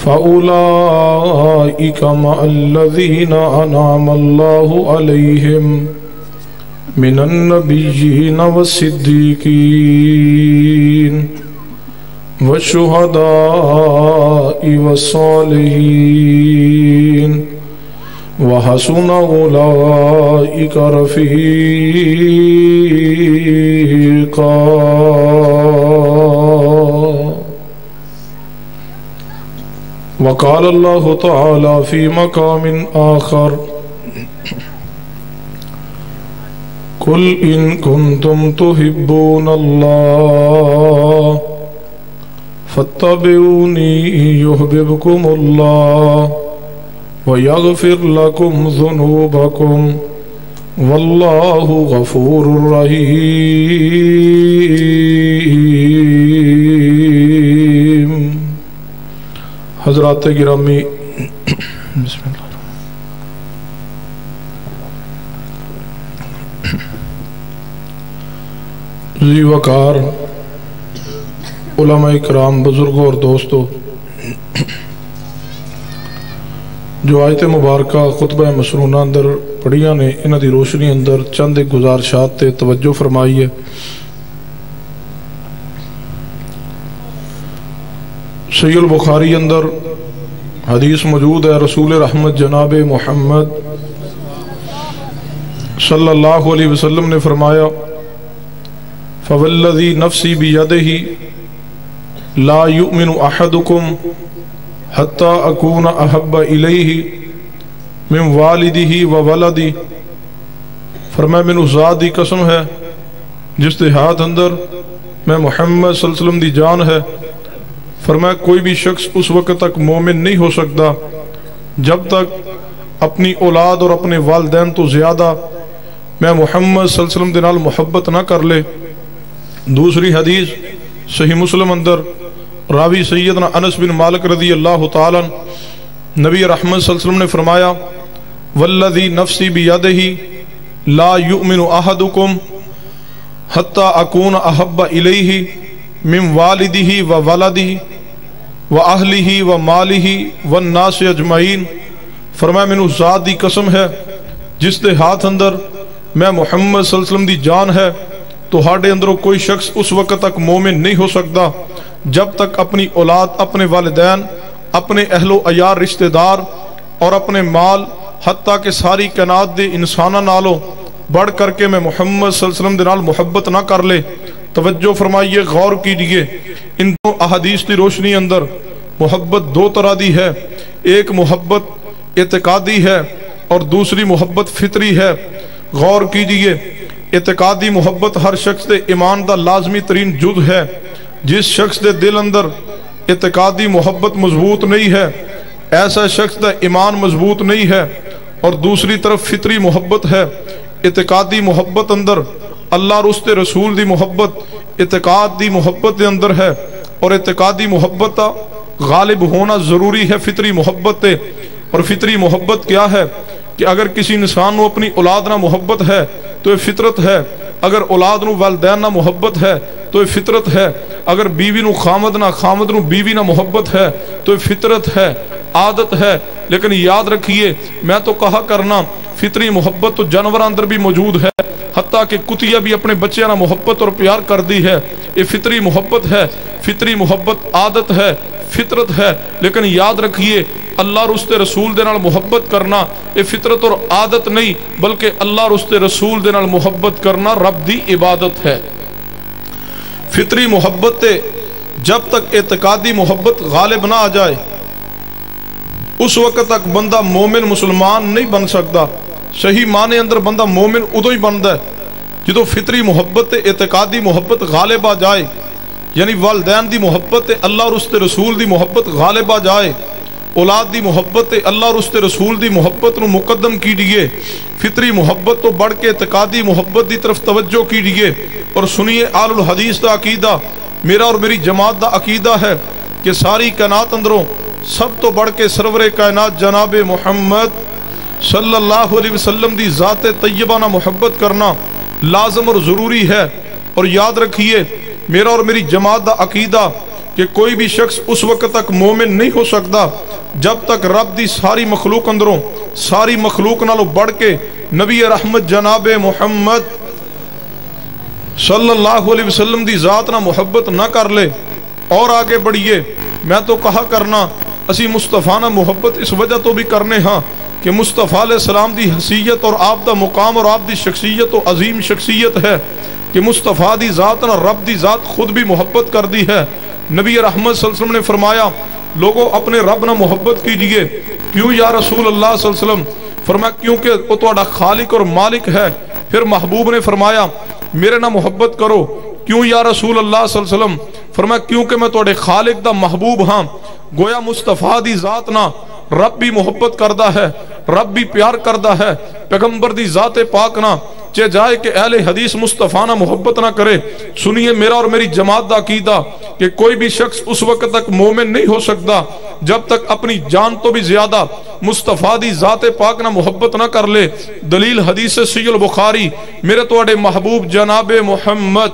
فأولئك مع الذين أنعم الله عليهم من النبيين والصديقين والشهداء والصالحين وحسن أولئك رفيقا. وقال الله تعالى في مقام آخر: قل إن كنتم تحبون الله فاتبعوني يحببكم الله ويغفر لكم ذنوبكم والله غفور رحيم. حضرات گرامی، بسم اللہ. ذی وقار علماء کرام، بزرگوں اور دوستو، جو آیت مبارکہ خطبہ مسنونہ اندر پڑھیاں نے، انہاں دی روشنی اندر چند ایک گزارشات تے توجہ فرمائی ہے. صحیح البخاری اندر حدیث موجود ہے، رسول رحمت جناب محمد صلی اللہ علیہ وسلم نے فرمایا: فوالذی نفسی بیدہ لا یؤمن احدکم حتی اکون احب الیہ من والدہ و ولدہ. فرمایا میں اس ذات دی قسم ہے جس دے ہاتھ اندر میں محمد صلی اللہ علیہ وسلم دی جان ہے. فرمایا کوئی بھی شخص اس وقت تک مومن نہیں ہو سکتا جب تک اپنی اولاد اور اپنے والدین تو زیادہ میں محمد صلی اللہ علیہ وسلم دے نال محبت نہ کر لے. دوسری حدیث صحیح مسلم اندر راوی سیدنا انس بن مالک رضی اللہ تعالیٰ نبی رحمت صلی اللہ علیہ وسلم نے فرمایا: والذی نفسی بیدہ لا یؤمن احدکم حتی اکون احب الیہ من والدہ و ولدہ و اہلہ و مالہ والناس اجمعین. فرمایا میں اس ذات دی قسم ہے جس دے ہاتھ اندر میں محمد صلی اللہ علیہ وسلم دی جان ہے، تو ہاڑے اندروں کوئی شخص اس وقت تک مومن نہیں ہو سکتا جب تک اپنی اولاد، اپنے والدین، اپنے اہل و عیار رشتہ دار اور اپنے مال، حتیٰ کہ ساری کائنات دے انسانہ نالوں بڑھ کر کے میں محمد صلی اللہ علیہ وسلم دے نال محبت نہ کر لے. توجہ فرمائیے، غور کیجئے. ان دو احادیث کی روشنی اندر محبت دو طرح دی ہے. ایک محبت اعتقادی ہے اور دوسری محبت فطری ہے. غور کیجئے، اعتقادی محبت ہر شخص دے ایمان دا لازمی ترین جز ہے. جس شخص دے دل اندر اعتقادی محبت مضبوط نہیں ہے، ایسا شخص دا ایمان مضبوط نہیں ہے. اور دوسری طرف فطری محبت ہے. اعتقادی محبت اندر اللہ اور اس کے رسول دی محبت اعتقاد دی محبت دے اندر ہے، اور اعتقادی محبت غالب ہونا ضروری ہے فطری محبت تے. اور فطری محبت کیا ہے کہ اگر کسی انسان نو اپنی اولاد نہ محبت ہے تو یہ فطرت ہے. اگر اولاد نو والدین نہ محبت ہے تو یہ فطرت ہے. اگر بیوی نو خامد نو بیوی نہ محبت ہے تو یہ فطرت ہے، عادت ہے. لیکن یاد رکھیے، میں تو کہا کرنا فطری محبت تو جانور اندر بھی موجود ہے، حتیٰ کہ کتیا بھی اپنے بچے نہ محبت اور پیار کر دی ہے. یہ فطری محبت ہے. فطری محبت عادت ہے، فطرت ہے. لیکن یاد رکھیے، اللہ اور اس کے رسول دے نال محبت کرنا یہ فطرت اور عادت نہیں، بلکہ اللہ اور اس کے رسول دے نال محبت کرنا رب دی عبادت ہے. فطری محبت تے جب تک اعتقادی محبت غالب نہ آ جائے اس وقت تک بندہ مومن مسلمان نہیں بن سکتا. صحیح معنی اندر بندہ مومن ادو ہی بنتا ہے جدو فطری محبت تے اعتقادی محبت غالب آ جائے. یعنی والدین دی محبت تے اللہ اور اس کے رسول دی محبت غالب آ جائے. اولاد دی محبت تے اللہ اور اس کے رسول دی محبت نو مقدم کیجئے. فطری محبت تو بڑھ کے اعتقادی محبت دی طرف توجہ کیجئے. اور سنیے، آل الحدیث دا عقیدہ میرا اور میری جماعت دا عقیدہ ہے کہ ساری کائنات اندروں سب تو بڑھ کے سرور کائنات جناب محمد صلی اللہ علیہ وسلم دی ذات طیبہ نہ محبت کرنا لازم اور ضروری ہے. اور یاد رکھیے، میرا اور میری جماعت دا عقیدہ کہ کوئی بھی شخص اس وقت تک مومن نہیں ہو سکتا جب تک رب دی ساری مخلوق اندروں ساری مخلوق نالوں بڑھ کے نبی رحمت جناب محمد صلی اللہ علیہ وسلم دی ذات نہ محبت نہ کر لے۔ اور آگے بڑھیے، میں تو کہا کرنا اسی مصطفیٰ نہ محبت اس وجہ تو بھی کرنے ہاں کہ مصطفیٰ علیہ السلام دی حیثیت اور آپ دا مقام اور آپ دی شخصیت و عظیم شخصیت ہے کہ مصطفیٰ دی ذات نہ رب دی ذات خود بھی محبت کر دی ہے۔ نبی رحمت صلی اللہ علیہ وسلم نے فرمایا لوگوں اپنے رب نہ محبت کیجئے۔ کیوں یا رسول اللہ صلی اللہ علیہ وسلم؟ فرمایا کیونکہ وہ تہاڈا خالق اور مالک ہے۔ پھر محبوب نے فرمایا میرے نہ محبت کرو۔ کیوں یا رسول اللہ صلی اللہ علیہ وسلم؟ فرمایا کیونکہ میں تہاڈے خالق دا محبوب ہاں۔ گویا مصطفیٰ دی ذات نہ رب بھی محبت کردہ ہے، رب بھی پیار کردہ ہے۔ پیغمبر دی ذات پاک نہ چہ جائے کہ اہل حدیث مصطفیٰ نہ محبت نہ کرے۔ سنیے میرا اور میری جماعت دا عقیدہ کہ کوئی بھی شخص اس وقت تک مومن نہیں ہو سکتا جب تک اپنی جان تو بھی زیادہ مصطفیٰ دی ذات پاک نہ محبت نہ کر لے۔ دلیل حدیث صحیح البخاری، میرے تواڈے محبوب جناب محمد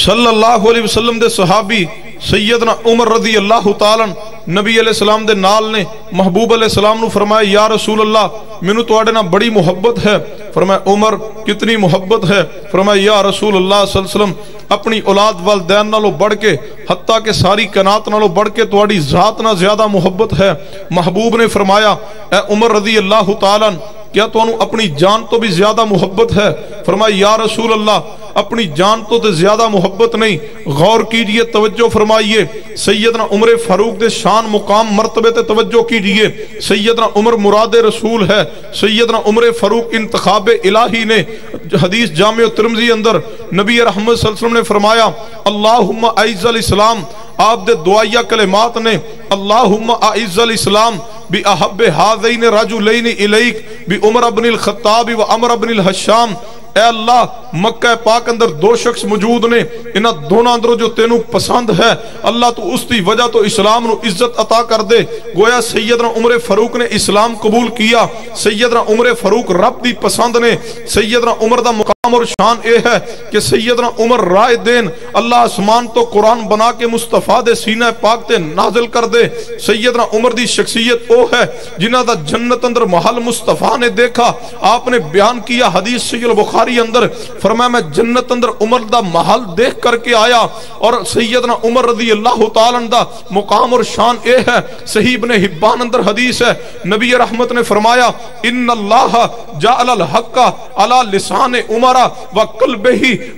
صلی اللہ علیہ وسلم دے صحابی سیدنا عمر رضی اللہ تعالیٰ نبی علیہ السلام دے نال نے محبوب علیہ السلام نو فرمایا یا رسول اللہ مینوں تواڈے نال بڑی محبت ہے۔ فرمایا عمر کتنی محبت ہے؟ فرمایا یا رسول اللہ صلی اللہ علیہ وسلم اپنی اولاد والدین نالوں بڑھ کے حتیٰ کہ ساری کائنات نالوں بڑھ کے تواڈی ذات نال زیادہ محبت ہے۔ محبوب نے فرمایا اے عمر رضی اللہ تعالیٰ کیا تو انہوں اپنی جان تو بھی زیادہ محبت ہے؟ فرمایا یا رسول اللہ اپنی جان تو زیادہ محبت نہیں۔ غور کیجئے، توجہ فرمائیے، سیدنا عمر فاروق دے شان مقام مرتبے تے توجہ کیجئے۔ سیدنا عمر مراد رسول ہے۔ سیدنا عمر فاروق انتخاب الہی نے۔ حدیث جامع ترمذی اندر نبی رحمت صلی اللہ علیہ وسلم نے فرمایا اللہم اعز الاسلام، آپ دے دعائیہ کلمات نے اللہم اعز الاسلام بی احب ہذین رجلین الیک بی عمر بن الخطاب و عمر بن الحشام۔ اے اللہ مکہ پاک اندر دو شخص موجود نے، انہاں دونوں اندروں جو تینوں پسند ہے اللہ تو اس دی وجہ تو اسلام نو عزت عطا کر دے۔ گویا سیدنا عمر فاروق نے اسلام قبول کیا۔ سیدنا عمر فاروق رب دی پسند نے۔ سیدنا عمر دا مقام اور شان اے ہے کہ سیدنا عمر رائے دین اللہ آسمان تو قرآن بنا کے مصطفیٰ دے سینہ پاک تے نازل کر دے۔ سیدنا عمر دی شخصیت او ہے جنہ دا جنت اندر محل مصطفیٰ نے دیکھا۔ آپ نے بیان کیا حدیث صحیح البخاری اندر، فرمایا میں جنت اندر عمر دا محل دیکھ کر کے آیا۔ اور سیدنا عمر رضی اللہ تعالیٰ دا مقام اور شان اے ہے، صحیح ابن حبان اندر حدیث ہے، نبی رحمت نے فرمایا ان اللہ جعل الحق علی لسان عمر وقلبہ،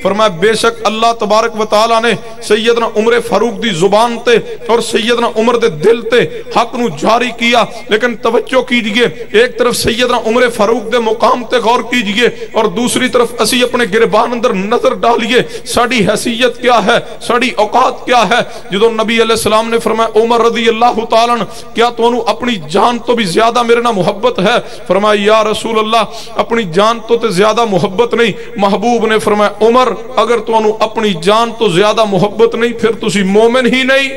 فرمایا بے شک اللہ تبارک و تعالیٰ نے سیدنا عمر فاروق دی زبان تے اور سیدنا عمر دے دل تے حق نو جاری کیا۔ لیکن توجہ کیجئے، ایک طرف سیدنا عمر فاروق دے مقام تے غور کیجئے اور دوسری طرف اسی اپنے گربان اندر نظر ڈالیے ساڑی حیثیت کیا ہے، ساڑی اوقات کیا ہے۔ جدو نبی علیہ السلام نے فرمایا عمر رضی اللہ تعالیٰ کیا تو انہوں اپنی جان تو بھی زیادہ میرے نہ محبت ہے؟ فرمایا یا رسول اللہ اپنی جان تو تے زیادہ محبت نہیں۔ محبوب نے فرمایا عمر اگر تو انہوں اپنی جان تو زیادہ محبت نہیں پھر تسی مومن ہی نہیں۔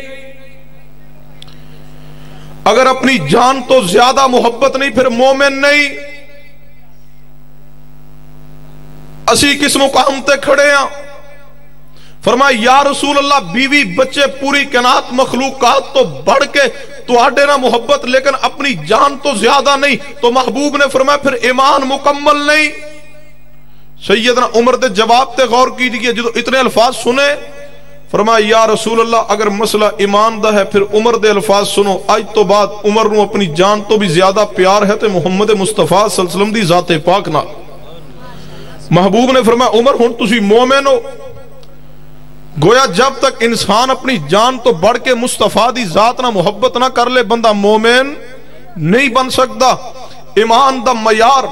اگر اپنی جان تو زیادہ محبت نہیں پھر مومن نہیں۔ اسی کس مقام تے کھڑے ہیں؟ فرمایا یا رسول اللہ بیوی بچے پوری کائنات مخلوقات تو بڑھ کے تو آڈے نہ محبت لیکن اپنی جان تو زیادہ نہیں۔ تو محبوب نے فرمایا پھر ایمان مکمل نہیں۔ سیدنا عمر دے جواب تے غور کیجئے، جدو اتنے الفاظ سنے فرمایا یا رسول اللہ اگر مسئلہ ایمان دا ہے پھر عمر دے الفاظ سنو، آج تو بعد عمر نو اپنی جان تو بھی زیادہ پیار ہے تے محمد مصطفیٰ صلی اللہ علیہ وسلم دی ذات پاک نہ۔ محبوب نے فرمایا عمر ہن تسی مومن ہو۔ گویا جب تک انسان اپنی جان تو بڑھ کے مصطفیٰ دی ذات نہ محبت نہ کر لے بندہ مومن نہیں بن سکتا۔ ایمان دا معیار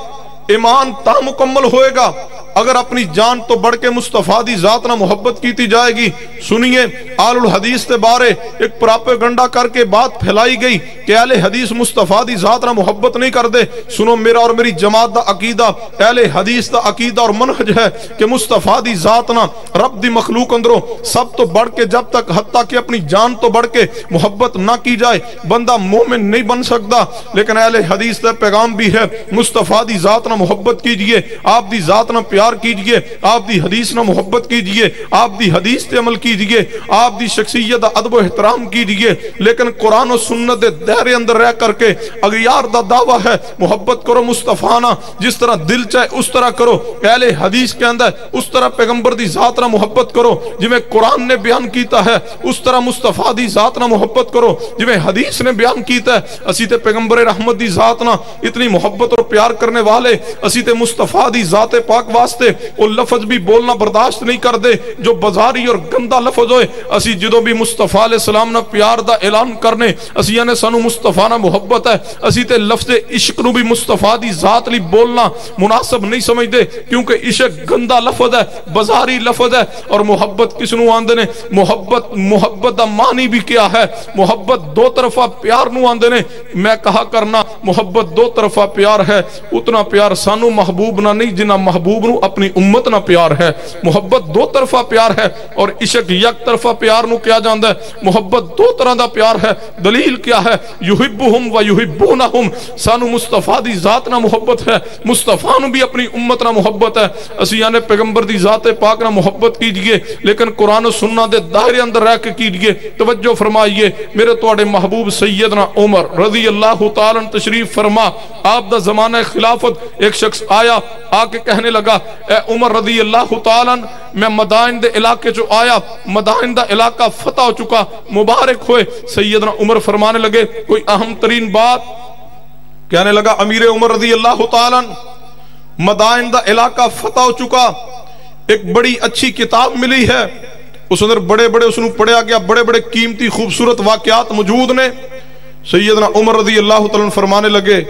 ایمان تا مکمل ہوئے گا اگر اپنی جان تو بڑھ کے مصطفیٰ دی ذات نہ محبت کیتی جائے گی۔ سنیے آل الحدیث تے بارے ایک پراپیگنڈا کر کے بات پھیلائی گئی کہ اہل حدیث مصطفیٰ دی ذات نہ محبت نہیں کر دے۔ سنو میرا اور میری جماعت دا عقیدہ، اہل حدیث دا عقیدہ اور منہج ہے کہ مصطفیٰ دی ذات نہ رب دی مخلوق اندروں سب تو بڑھ کے جب تک حتیٰ کہ اپنی جان تو بڑھ کے محبت نہ کی جائے بندہ مومن نہیں بن سکتا۔ لیکن اہل حدیث دا پیغام بھی ہے مصطفیٰ دی ذات نہ محبت کیجئے، آپ دی ذات نہ پیار پیار کیجئے، آپ دی حدیث نہ محبت کیجئے، آپ دی حدیث تے عمل کیجئے، آپ دی شخصیت ادب و احترام کیجئے، لیکن قرآن و سنت دے دائرے اندر رہ کر کے اغیار دا دعویٰ ہے محبت کرو مصطفیٰ نہ، جس طرح دل چاہے اس طرح کرو، اہل حدیث کے اندر اس طرح پیغمبر دی ذات نہ محبت کرو جی میں قرآن نے بیان کیتا ہے، اس طرح مصطفیٰ دی ذات نہ محبت کرو جی میں حدیث نے بیان کیتا ہے۔ اسی تے پیغمبر رحمت دی ذات نہ اتنی محبت اور پیار کرنے والے، اسی تے مصطفیٰ دی ذات پاک واسطے وہ لفظ بھی بولنا برداشت نہیں کر دے جو بازاری اور گندہ لفظ ہوئے۔ اسی جدو بھی مصطفیٰ علیہ السلام نہ پیار دا اعلان کرنے، اسی یعنی سانو مصطفیٰ نہ محبت ہے، اسی تے لفظ عشق نو بھی مصطفیٰ دی ذات لی بولنا مناسب نہیں سمجھ دے، کیونکہ عشق گندہ لفظ ہے، بازاری لفظ ہے۔ اور محبت کس نو آندے نے؟ محبت دا معنی بھی کیا ہے؟ محبت دو طرفہ پیار نو آندے نے۔ میں کہا کرنا محبت دو طرفہ پیار ہے، اتنا پیار سانو محبوب نہ نہیں جنہ محبوب نو اپنی امت نہ پیار ہے۔ محبت دو طرفہ پیار ہے، اور عشق یک طرفہ پیار نو کیا جاندہ ہے؟ محبت دو طرح دا پیار ہے۔ دلیل کیا ہے؟ یحبہم و یحبونہم، سانو مصطفیٰ دی ذات نہ محبت ہے، مصطفیٰ نو بھی اپنی امت نہ محبت ہے۔ اسی یعنی پیغمبر دی ذات پاک نہ محبت کیجئے، لیکن قرآن و سنت دے دائرے اندر رہ کے کیجئے۔ توجہ فرمائیے، میرے توڑے محبوب سیدنا عمر رضی اللہ تعالیٰ تشریف فرما، آپ دا زمانہ خلافت ایک شخص آیا، آ کے کہنے لگا اے عمر رضی اللہ تعالیٰ میں مدائن دے علاقے جو آیا، مدائن دا علاقہ فتح ہو چکا، مبارک ہوئے۔ سیدنا عمر فرمانے لگے کوئی اہم ترین بات؟ کہنے لگا امیر عمر رضی اللہ تعالیٰ مدائن دا علاقہ فتح ہو چکا، ایک بڑی اچھی کتاب ملی ہے، اس اندر بڑے بڑے اس نے پڑھیا گیا، بڑے بڑے قیمتی خوبصورت واقعات موجود نے۔ سیدنا عمر رضی اللہ تعالیٰ فرمانے لگے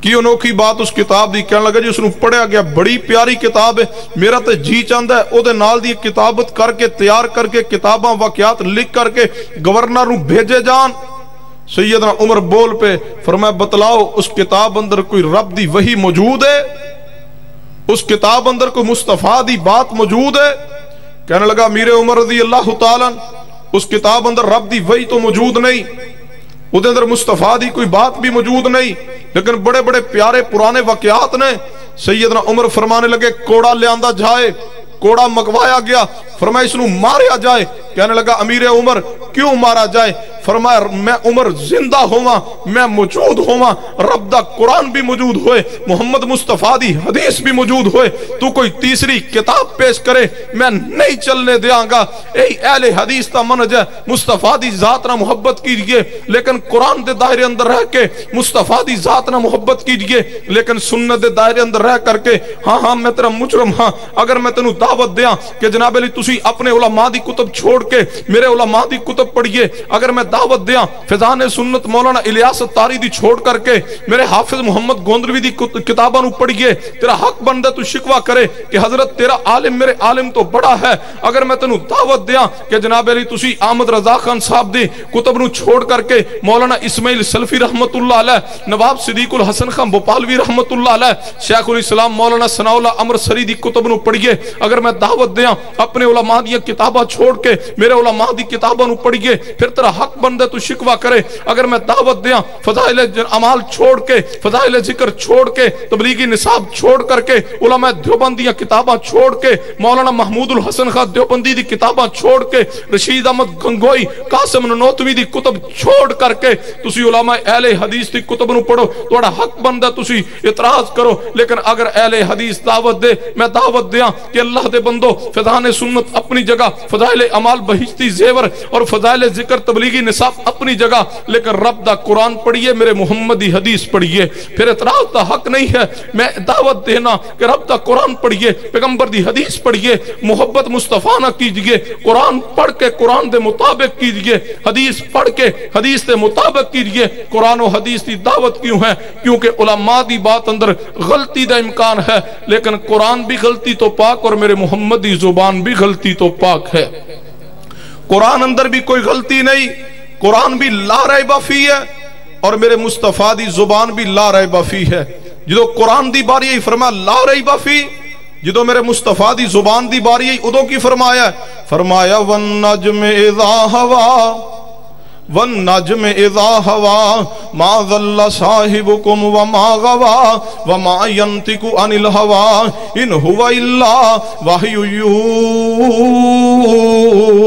کی انوکھی بات اس کتاب دی؟ کہنے لگا جی اس نے پڑھیا گیا، بڑی پیاری کتاب ہے، میرا تے جی چاندہ ہے او دے نال دی کتابت کر کے تیار کر کے کتاباں واقعات لکھ کر کے گورنر نو بھیجے جان۔ سیدنا عمر بول پہ فرمایا بتلاؤ اس کتاب اندر کوئی رب دی وحی موجود ہے؟ اس کتاب اندر کوئی مصطفیٰ دی بات موجود ہے؟ کہنے لگا امیر عمر رضی اللہ تعالیٰ اس کتاب اندر رب دی وحی تو موجود نہیں، اس اندر مصطفیٰ دی کوئی بات بھی موجود نہیں، لیکن بڑے بڑے پیارے پرانے واقعات نے۔ سیدنا عمر فرمانے لگے کوڑا لے آندہ جائے، کوڑا مگوایا گیا، فرمایا اس نو ماریا جائے۔ کہنے لگا امیر عمر کیوں مارا جائے؟ فرمایا میں عمر زندہ ہوا، میں موجود ہوا، رب دا قرآن بھی موجود ہوئے، محمد مصطفیٰ دی حدیث بھی موجود ہوئے، تو کوئی تیسری کتاب پیش کرے میں نہیں چلنے دیاں گا۔ اے اہل حدیث تا منج ہے، مصطفیٰ دی ذات نہ محبت کیجئے، لیکن قرآن دے دائرے اندر رہ کے مصطفیٰ دی ذات نہ محبت کیجئے، لیکن سنت دے دائرے اندر رہ کر کے ہاں میں تیرا مجرم ہاں، اگر میں تینوں دعوت دیاں کہ جناب علی تسی اپنے علماء دی کتب چھوڑ کے میرے علماء دی کتب پڑھئے، اگر میں دعوت دیاں فضان سنت مولانا الیاس الطاری دی چھوڑ کر کے میرے حافظ محمد گوندروی دی کتاباں نو پڑھئے، تیرا حق بندہ تو شکوہ کرے کہ حضرت تیرا عالم میرے عالم تو بڑا ہے۔ اگر میں تینوں دعوت دیاں کہ جناب علی تسی احمد رضا خان صاحب دی کتب نو چھوڑ کر کے مولانا اسماعیل سلفی رحمت اللہ علیہ، نواب صدیق الحسن خان بھوپالوی رحمت اللہ علیہ، شیخ الاسلام مولانا ثناء اللہ عمر سری دی کتب نو پڑھئے، اگر میں دعوت دیاں اپنے علماء دی کتاباں چھوڑ کے میرے علماء دی کتاباں نو پڑھئے، پھر تیرا حق بندہ تو شکوہ کرے۔ اگر میں دعوت دیاں فضائل عمال چھوڑ کے، فضائل ذکر چھوڑ کے، تبلیغی نصاب چھوڑ کر کے، علماء دیوبندی کتاباں چھوڑ کے، مولانا محمود الحسن خان دیوبندی دی کتاباں چھوڑ کے، رشید احمد گنگوئی، قاسم ننوتوی دی کتب چھوڑ کر کے تسی علماء اہل حدیث دی کتب نو پڑھو، توڑا حق بندہ تسی اعتراض کرو۔ لیکن اگر اہل حدیث دعوت دے، میں دعوت دیاں کہ اللہ دے بندو فضان سنت اپنی جگہ، فضائل عمال بہشتی زیور اور فضائل ذکر تبلیغی نصاب اپنی جگہ، لیکن رب دا قرآن پڑھئے، میرے محمدی حدیث پڑھئے، پھر اعتراض دا حق نہیں ہے میں دعوت دینا کہ رب دا قرآن پڑھئے، پیغمبر دی حدیث پڑھئے، محبت مصطفیٰ نہ کیجئے، قرآن پڑھ کے قرآن دے مطابق کیجئے، حدیث پڑھ کے حدیث دے مطابق کیجئے۔ قرآن و حدیث دی دعوت کیوں ہے؟ کیونکہ علماء دی بات اندر غلطی دا امکان ہے، لیکن قرآن بھی غلطی تو پاک اور میرے محمدی زبان بھی غلطی تو پاک ہے۔ قرآن اندر بھی کوئی غلطی نہیں، قرآن بھی لا ریب فی ہے اور میرے مصطفیٰ دی زبان بھی لا ریب فی ہے۔ جدو قرآن دی باری فرمایا لا ریب فی، جدو میرے مصطفیٰ دی زبان دی باری ادو کی فرمایا ہے؟ فرمایا والنجم اذا ہوا والنجم اذا هوى ما ضل صاحبكم وما غوى وما ينطق عن الهوى ان هو الا وحي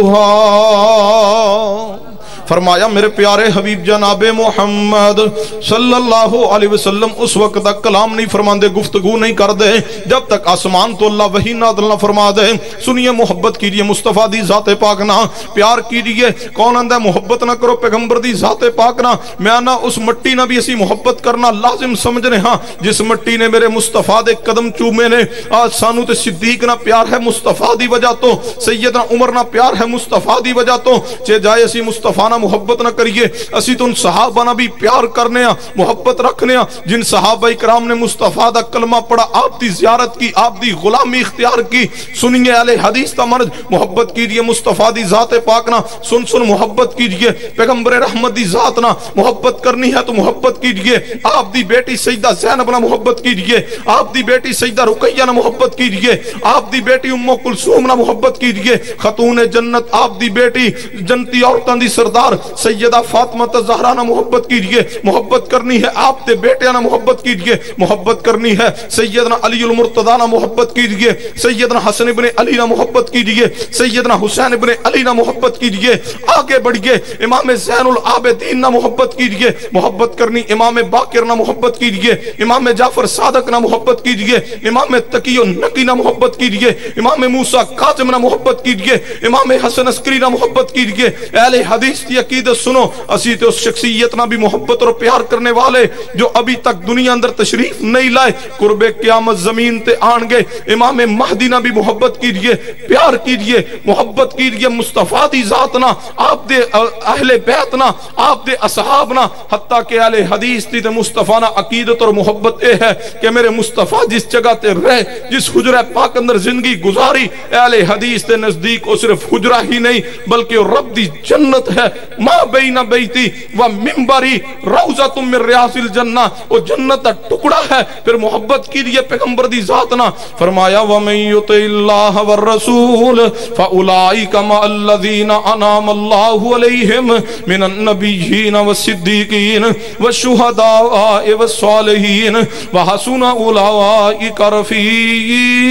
يوحى۔ فرمایا میرے پیارے حبیب جناب محمد صلی اللہ علیہ وسلم اس وقت تک کلام نہیں فرماندے، گفتگو نہیں کر دے جب تک آسمان تو اللہ وحی نازل نہ فرما دے۔ سنیے، محبت کیجئے مصطفیٰ دی ذات پاک نہ، پیار کیجئے، کون آندہ محبت نہ کرو پیغمبر دی ذات پاک نہ، میں نہ اس مٹی نہ بھی اسی محبت کرنا لازم سمجھنے ہاں جس مٹی نے میرے مصطفیٰ دے قدم چومے نے۔ آج سانو تے صدیق نہ پیار ہے مصطفیٰ دی وجہ تو، سیدنا عمر نہ پیار ہے مصطفیٰ دی وجہ تو، چے جائے اسی مصطفیٰ محبت نہ کریے، اسی تو ان صحابہ نہ بھی پیار کرنے ہیں، محبت رکھنے ہیں جن صحابہ اکرام نے مصطفیٰ دا کلمہ پڑھا، آپ دی زیارت کی، آپ دی غلامی اختیار کی۔ سنیے اہل حدیث تا مرد، محبت کیجئے مصطفیٰ دی ذات پاک نہ، سن محبت کیجئے پیغمبر رحمت دی ذات نہ، محبت کرنی ہے تو محبت کیجئے آپ دی بیٹی سیدہ زینب نہ، محبت کیجئے آپ دی بیٹی سیدہ رقیہ نہ، محبت کیجئے آپ دی بیٹی ام کلثوم نہ، محبت کیجئے خاتون جنت آپ دی بیٹی جنتی عورتاں دی سردار سیدہ فاطمہ زہرا نہ، محبت کیجئے۔ محبت کرنی ہے آپ دے بیٹے نہ، محبت کیجئے۔ محبت کرنی ہے سیدنا علی المرتضیٰ نہ، محبت کیجئے۔ سیدنا حسن ابن علی نہ، محبت کیجئے۔ سیدنا حسین ابن علی نہ، محبت کیجئے۔ آگے بڑھئے، امام زین العابدین نہ، محبت کیجئے۔ محبت کرنی امام باقر نہ، محبت کیجئے۔ امام جعفر صادق نہ، محبت کیجئے۔ امام تقی النقی نہ، محبت کیجئے۔ امام موسیٰ کاظم نہ، محبت کیجئے۔ امام حسن عسکری نہ، محبت کیجئے۔ اہل حدیث کی عقیدت سنو، اسی تے اس شخصیت نہ بھی محبت اور پیار کرنے والے جو ابھی تک دنیا اندر تشریف نہیں لائے، قرب قیامت زمین تے آن گئے۔ امام مہدی نہ بھی محبت کیجئے، پیار کیجئے، محبت کیجئے مصطفیٰ دی ذات نہ، آپ دے اہل بیت نہ، آپ دے اصحاب نہ، حتیٰ کہ اہل حدیث تے مصطفیٰ نہ عقیدت اور محبت اے ہے کہ میرے مصطفیٰ جس جگہ تے رہے، جس حجرہ پاک اندر زندگی گزاری، اہل حدیث تے نزدیک وہ صرف حجرہ ہی نہیں بلکہ رب دی جنت ہے۔ ما بین بیتی و منبری روضۃ من ریاض الجنہ، وہ جنت کا ٹکڑا ہے۔ پھر محبت کیجئے پیغمبر دی ذات نہ، فرمایا وَمَن يُطِعِ اللَّهَ وَالرَّسُولَ فَأُولَٰئِكَ مَعَ الَّذِينَ أَنْعَمَ اللَّهُ عَلَيْهِمْ مِنَ النَّبِيِّينَ وَالصِّدِّيقِينَ وَالشُّهَدَاءِ وَالصَّالِحِينَ وَحَسُنَ أُولَٰئِكَ رَفِیقًا۔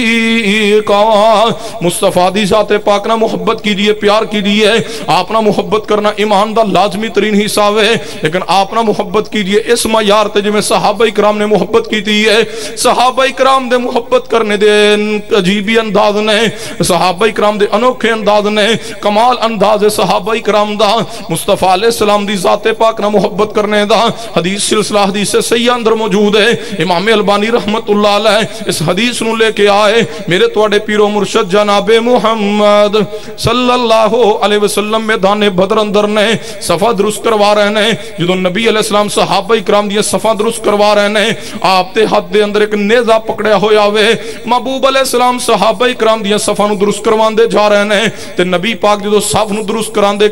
مصطفیٰ دی ذات پاک نہ محبت کیجئے، پیار کیجئے۔ آپ نہ محبت کرنا ایمان دا لازمی ترین حصہ ہے، لیکن آپ نہ محبت کیجئے اس معیار تے جویں صحابہ اکرام نے محبت کی ہے۔ صحابہ اکرام دے محبت کرنے دے عجیبی انداز نے، صحابہ اکرام دے انوکھے انداز نے، کمال انداز صحابہ اکرام دا، مصطفیٰ علیہ السلام دی ذات پاک نہ محبت کرنے دا حدیث سلسلہ حدیث صحیح اندر موجود ہے۔ امام البانی رحمت اللہ علیہ اس حدیث نو لے کے آئے، میرے تواڈے پیر و مرشد جناب محمد صلی اللہ علیہ وسلم میدان بدر اندر نے صفہ درست کروا رہے ہیں۔ جدو نبی علیہ السلام صحابہ اکرام دیا صفہ درست کروا رہے ہیں، آپ تے ہاتھ دے اندر ایک نیزہ پکڑیا ہویا ہوئے، محبوب علیہ السلام صحابہ اکرام دیا صفہ نو درست کروان دے جا رہے ہیں، تے نبی پاک جدو صف نو درست کران دے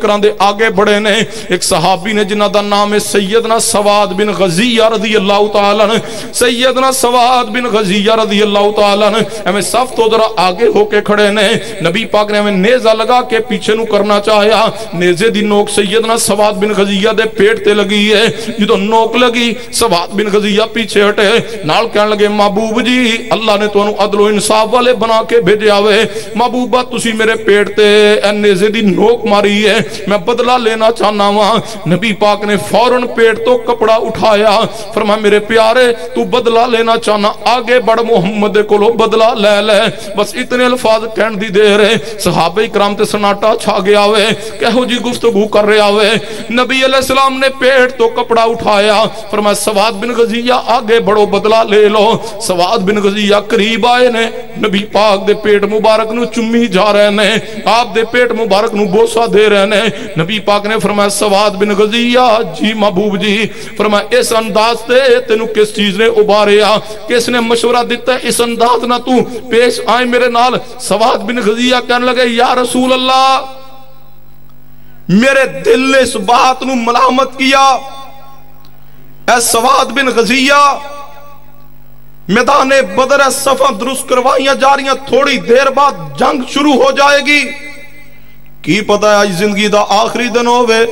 آگے بڑھے نے، ایک صحابی نے جنہ دا نام ہے سیدنا سواد بن غزیہ رضی اللہ تعالیٰ عنہ، سیدنا سواد بن غزیہ رضی اللہ تعالیٰ عنہ ہمیں صف تو ذرا آگے ہو کے کھڑے نے، نبی پاک نے ہمیں نیزہ لگا کے پیچھے نو کرنا چاہیا، نیزے دی نوک سیدنا سواد بن غزیہ دے پیٹ تے لگی ہے، جدو نوک لگی سواد بن غزیہ پیچھے ہٹے، نال کہنے لگے محبوب جی اللہ نے تو انہوں عدل و انصاف والے بنا کے بھیجے آوے، محبوبہ تسی میرے پیٹ تے نیزے دی نوک ماری ہے، میں بدلہ لینا چاہنا ہوا۔ نبی پاک نے فوراً پیٹ تو کپڑا اٹھایا، فرمایا میرے پیارے تو بدلہ لینا چاہنا، آگے بڑھ محمد کو لو بدلہ لے لے، بس اتنے الفاظ کہن دی دے رہے، صحابہ اکرام تے سناٹا چھا گیا ہوئے، کہو جی گفتگو کر رہے ہوئے، نبی علیہ السلام نے پیٹ تو کپڑا اٹھایا، فرمایا سواد بن غزیہ آگے بڑھو بدلہ لے لو، سواد بن غزیہ قریب آئے نے، نبی پاک دے پیٹ مبارک نو چمی جا رہے نے، آپ دے پیٹ مبارک نو بوسہ دے رہے نے، نبی پاک نے فرمایا سواد بن غزیہ جی محبوب جی، فرمایا اس انداز تے تینو کس چیز نے اباریا، کس نے مشورہ دیتا ہے اس انداز نہ تو پیش آئے میرے نال۔ سواد بن غزیہ کہنے لگے یا رسول اللہ میرے دل نے اس بات نو ملامت کیا، اے سواد بن غزیہ میدان بدر صفہ درست کروائیاں جا رہی ہیں، تھوڑی دیر بعد جنگ شروع ہو جائے گی، کی پتہ ہے آج زندگی دا آخری دن ہوئے،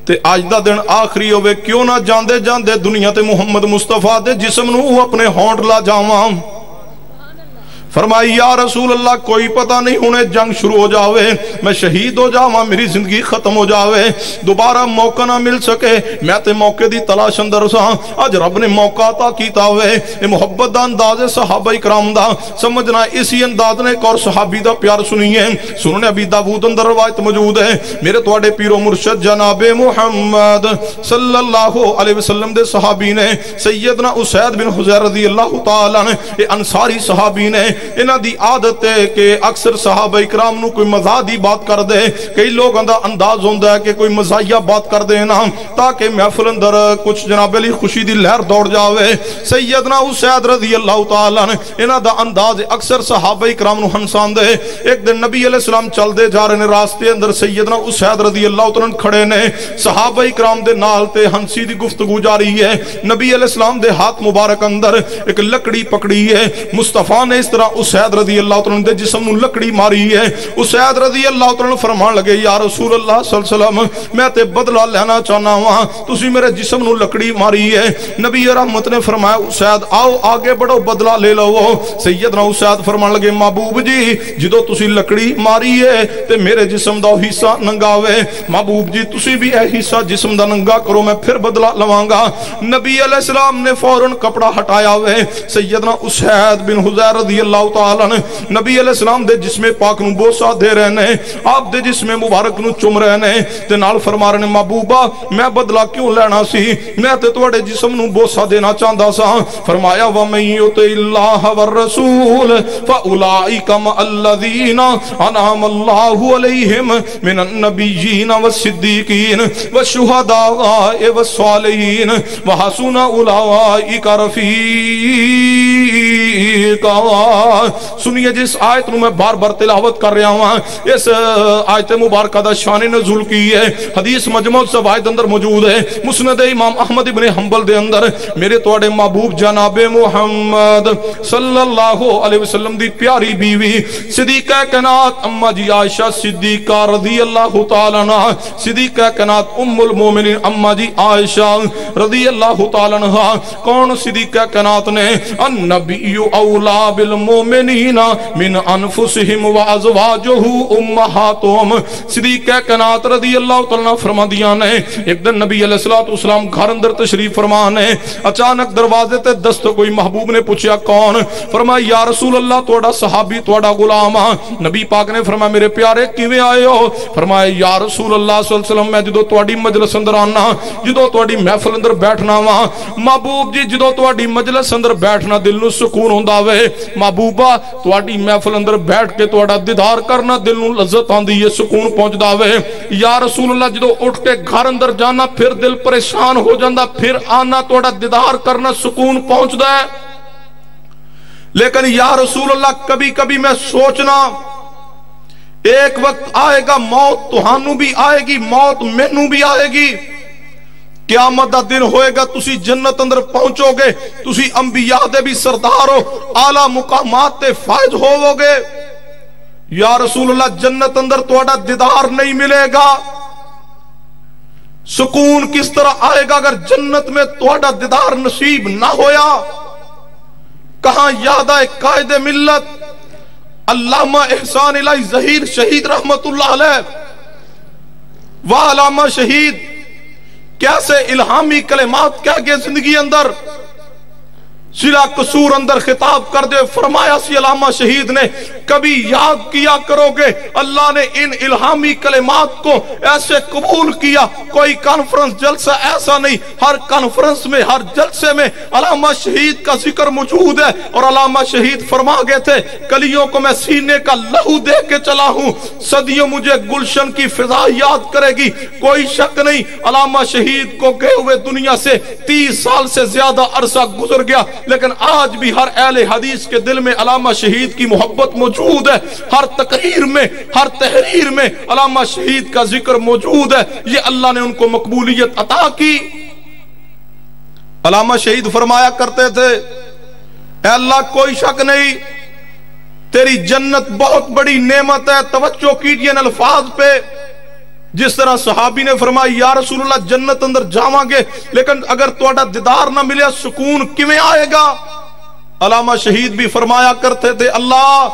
تے اج دا دن آخری ہوئے، کیوں نہ جاندے جاندے دنیا تے محمد مصطفیٰ دے جسم نو اپنے ہونٹ لا جاواں۔ فرمائی یا رسول اللہ کوئی پتہ نہیں ہونے جنگ شروع ہو جاوے، میں شہید ہو جاواں، میری زندگی ختم ہو جاوے، دوبارہ موقع نہ مل سکے، میں تے موقع دی تلاش اندر ساں، اج رب نے موقع عطا کیتا ہوئے۔ اے محبت دا انداز صحابہ اکرام دا، سمجھنا اسی انداز نے ایک اور صحابی دا پیار سنیے۔ سنن ابی داؤد اندر روایت موجود ہے، میرے تواڈے پیر و مرشد جناب محمد صلی اللہ علیہ وسلم دے صحابی نے سیدنا اسید بن حضیر رضی اللہ تعالیٰ عنہ، اے انصاری صحابی نے، انہاں دی عادت ہے کہ اکثر صحابہ اکرام نو کوئی مزاح دی بات کر دے، کئی لوگاں دا انداز ہوندا ہے کہ کوئی مزاحیہ بات کر دے نا تاکہ محفل اندر کچھ جناب علی خوشی دی لہر دوڑ جاوے۔ سیدنا اسید رضی اللہ تعالیٰ عنہ انہاں دا انداز اکثر صحابہ اکرام نو ہنسان دے۔ ایک دن نبی علیہ السلام چل دے جا رہے نے، راستے اندر سیدنا اسید رضی اللہ تعالیٰ عنہ کھڑے نے، صحابہ اکرام دے نال تے ہنسی دی گفتگو جاری ہے۔ نبی علیہ السلام دے ہاتھ مبارک اندر ایک لکڑی پکڑی ہے، مصطفیٰ نے اس طرح اسید رضی اللہ تعالیٰ دے جسم نو لکڑی ماری ہے۔ اسید رضی اللہ تعالیٰ فرمان لگے یا رسول اللہ صلی اللہ علیہ وسلم میں تے بدلہ لینا چاہنا ہوں، تسی میرے جسم نو لکڑی ماری ہے۔ نبی رحمت نے فرمایا اسید آؤ آگے بڑھو بدلہ لے لو۔ سیدنا اسید فرمان لگے محبوب جی جدو تسی لکڑی ماری ہے تے میرے جسم دا حصہ ننگاوے، محبوب جی تسی بھی اے حصہ جسم دا ننگا کرو، میں پھر بدلہ لواں گا۔ نبی علیہ السلام نے فوراً کپڑا ہٹایا ہوئے، سیدنا اسید بن حضیر رضی اللہ تعالیٰ نے نبی علیہ السلام دے جسم پاک نو بوسہ دے رہے نے، آپ دے جسم مبارک نو چم رہے نے تے نال فرما رہے نے محبوبہ میں بدلہ کیوں لینا سی، میں تے تواڈے جسم نو بوسہ دینا چاہندا سا۔ فرمایا وَمَن يُطِعِ اللَّهَ وَالرَّسُولَ فَأُولَئِكَ مَعَ الَّذِينَ أَنْعَمَ اللَّهُ عَلَيْهِمْ مِنَ النَّبِيِّينَ وَالصِّدِّيقِينَ وَالشُّهَدَاءِ وَالصَّالِحِينَ وَحَسُنَ أُولَئِكَ رَفِيقًا۔ سنیے جس آیت نو میں بار بار تلاوت کر رہا ہوں، اس آیت مبارکہ دا شان نزول کی ہے، حدیث مجموع زوائد اندر موجود ہے، مسند امام احمد ابن حنبل دے اندر میرے تواڈے محبوب جناب محمد صلی اللہ علیہ وسلم دی پیاری بیوی صدیقہ کائنات اما جی عائشہ صدیقہ رضی اللہ تعالیٰ عنہ، صدیقہ کائنات ام المومنین اما جی عائشہ رضی اللہ تعالیٰ عنہ، کون صدیقہ کائنات نے النبی اولا بالمومنین من انفسہم وازواجہ امہاتہم، صدیقہ کائنات رضی اللہ تعالیٰ فرما دیا نے ایک دن نبی علیہ السلام گھر اندر تشریف فرمانے، اچانک دروازے تے دست کوئی محبوب نے پوچھا کون؟ فرمایا یا رسول اللہ توڑا صحابی توڑا غلام۔ نبی پاک نے فرمایا میرے پیارے کیویں آئے ہو؟ فرمایا یا رسول اللہ صلی اللہ علیہ وسلم میں جدو تواڈی مجلس اندر آنا، جدو تواڈی محفل اندر بیٹھنا وا، محبوب جی جدو تواڈی مجلس اندر بیٹھنا دل نو سکون ہوندا وے، محبوبہ تواڈی محفل اندر بیٹھ کے تواڈا دیدار کرنا دل نو لذت آندی ہے، سکون پہنچدا وے۔ یا رسول اللہ جدو اٹھ کے گھر اندر جانا پھر دل پریشان ہو جاندا، پھر آنا تواڈا دیدار کرنا سکون پہنچدا ہے، لیکن یا رسول اللہ کبھی کبھی میں سوچنا ایک وقت آئے گا موت تہانوں بھی آئے گی، موت مینوں بھی آئے گی، قیامت دا دن ہوئے گا، تسی جنت اندر پہنچو گے، تسی انبیاء دے بھی سردار ہو، اعلیٰ مقامات تے فائد ہوو گے، یا رسول اللہ جنت اندر تواڈا دیدار نہیں ملے گا، سکون کس طرح آئے گا اگر جنت میں تواڈا دیدار نصیب نہ ہویا؟ کہاں یاد آئے قائد ملت علامہ احسان الہی ظہیر شہید رحمت اللہ علیہ، وہ علامہ شہید کیسے الہامی کلمات کہہ گئے زندگی اندر، ضلع قصور اندر خطاب کر دے، فرمایا سی علامہ شہید نے کبھی یاد کیا کرو گے اللہ نے ان الہامی کلمات کو ایسے قبول کیا، کوئی کانفرنس جلسہ ایسا نہیں، ہر کانفرنس میں ہر جلسے میں علامہ شہید کا ذکر موجود ہے، اور علامہ شہید فرما گئے تھے کلیوں کو میں سینے کا لہو دے کے چلا ہوں، صدیوں مجھے گلشن کی فضا یاد کرے گی، کوئی شک نہیں علامہ شہید کو گئے ہوئے دنیا سے 30 سال سے زیادہ عرصہ گزر گیا، لیکن آج بھی ہر اہل حدیث کے دل میں علامہ شہید کی محبت موجود ہے، ہر تقریر میں ہر تحریر میں علامہ شہید کا ذکر موجود ہے، یہ اللہ نے ان کو مقبولیت عطا کی۔ علامہ شہید فرمایا کرتے تھے اے اللہ کوئی شک نہیں تیری جنت بہت بڑی نعمت ہے، توجہ کیجئے ان الفاظ پہ، جس طرح صحابی نے فرمایا یا رسول اللہ جنت اندر جاواں گے لیکن اگر تہاڈا دیدار نہ ملیا سکون کیویں آئے گا؟ علامہ شہید بھی فرمایا کرتے تھے اللہ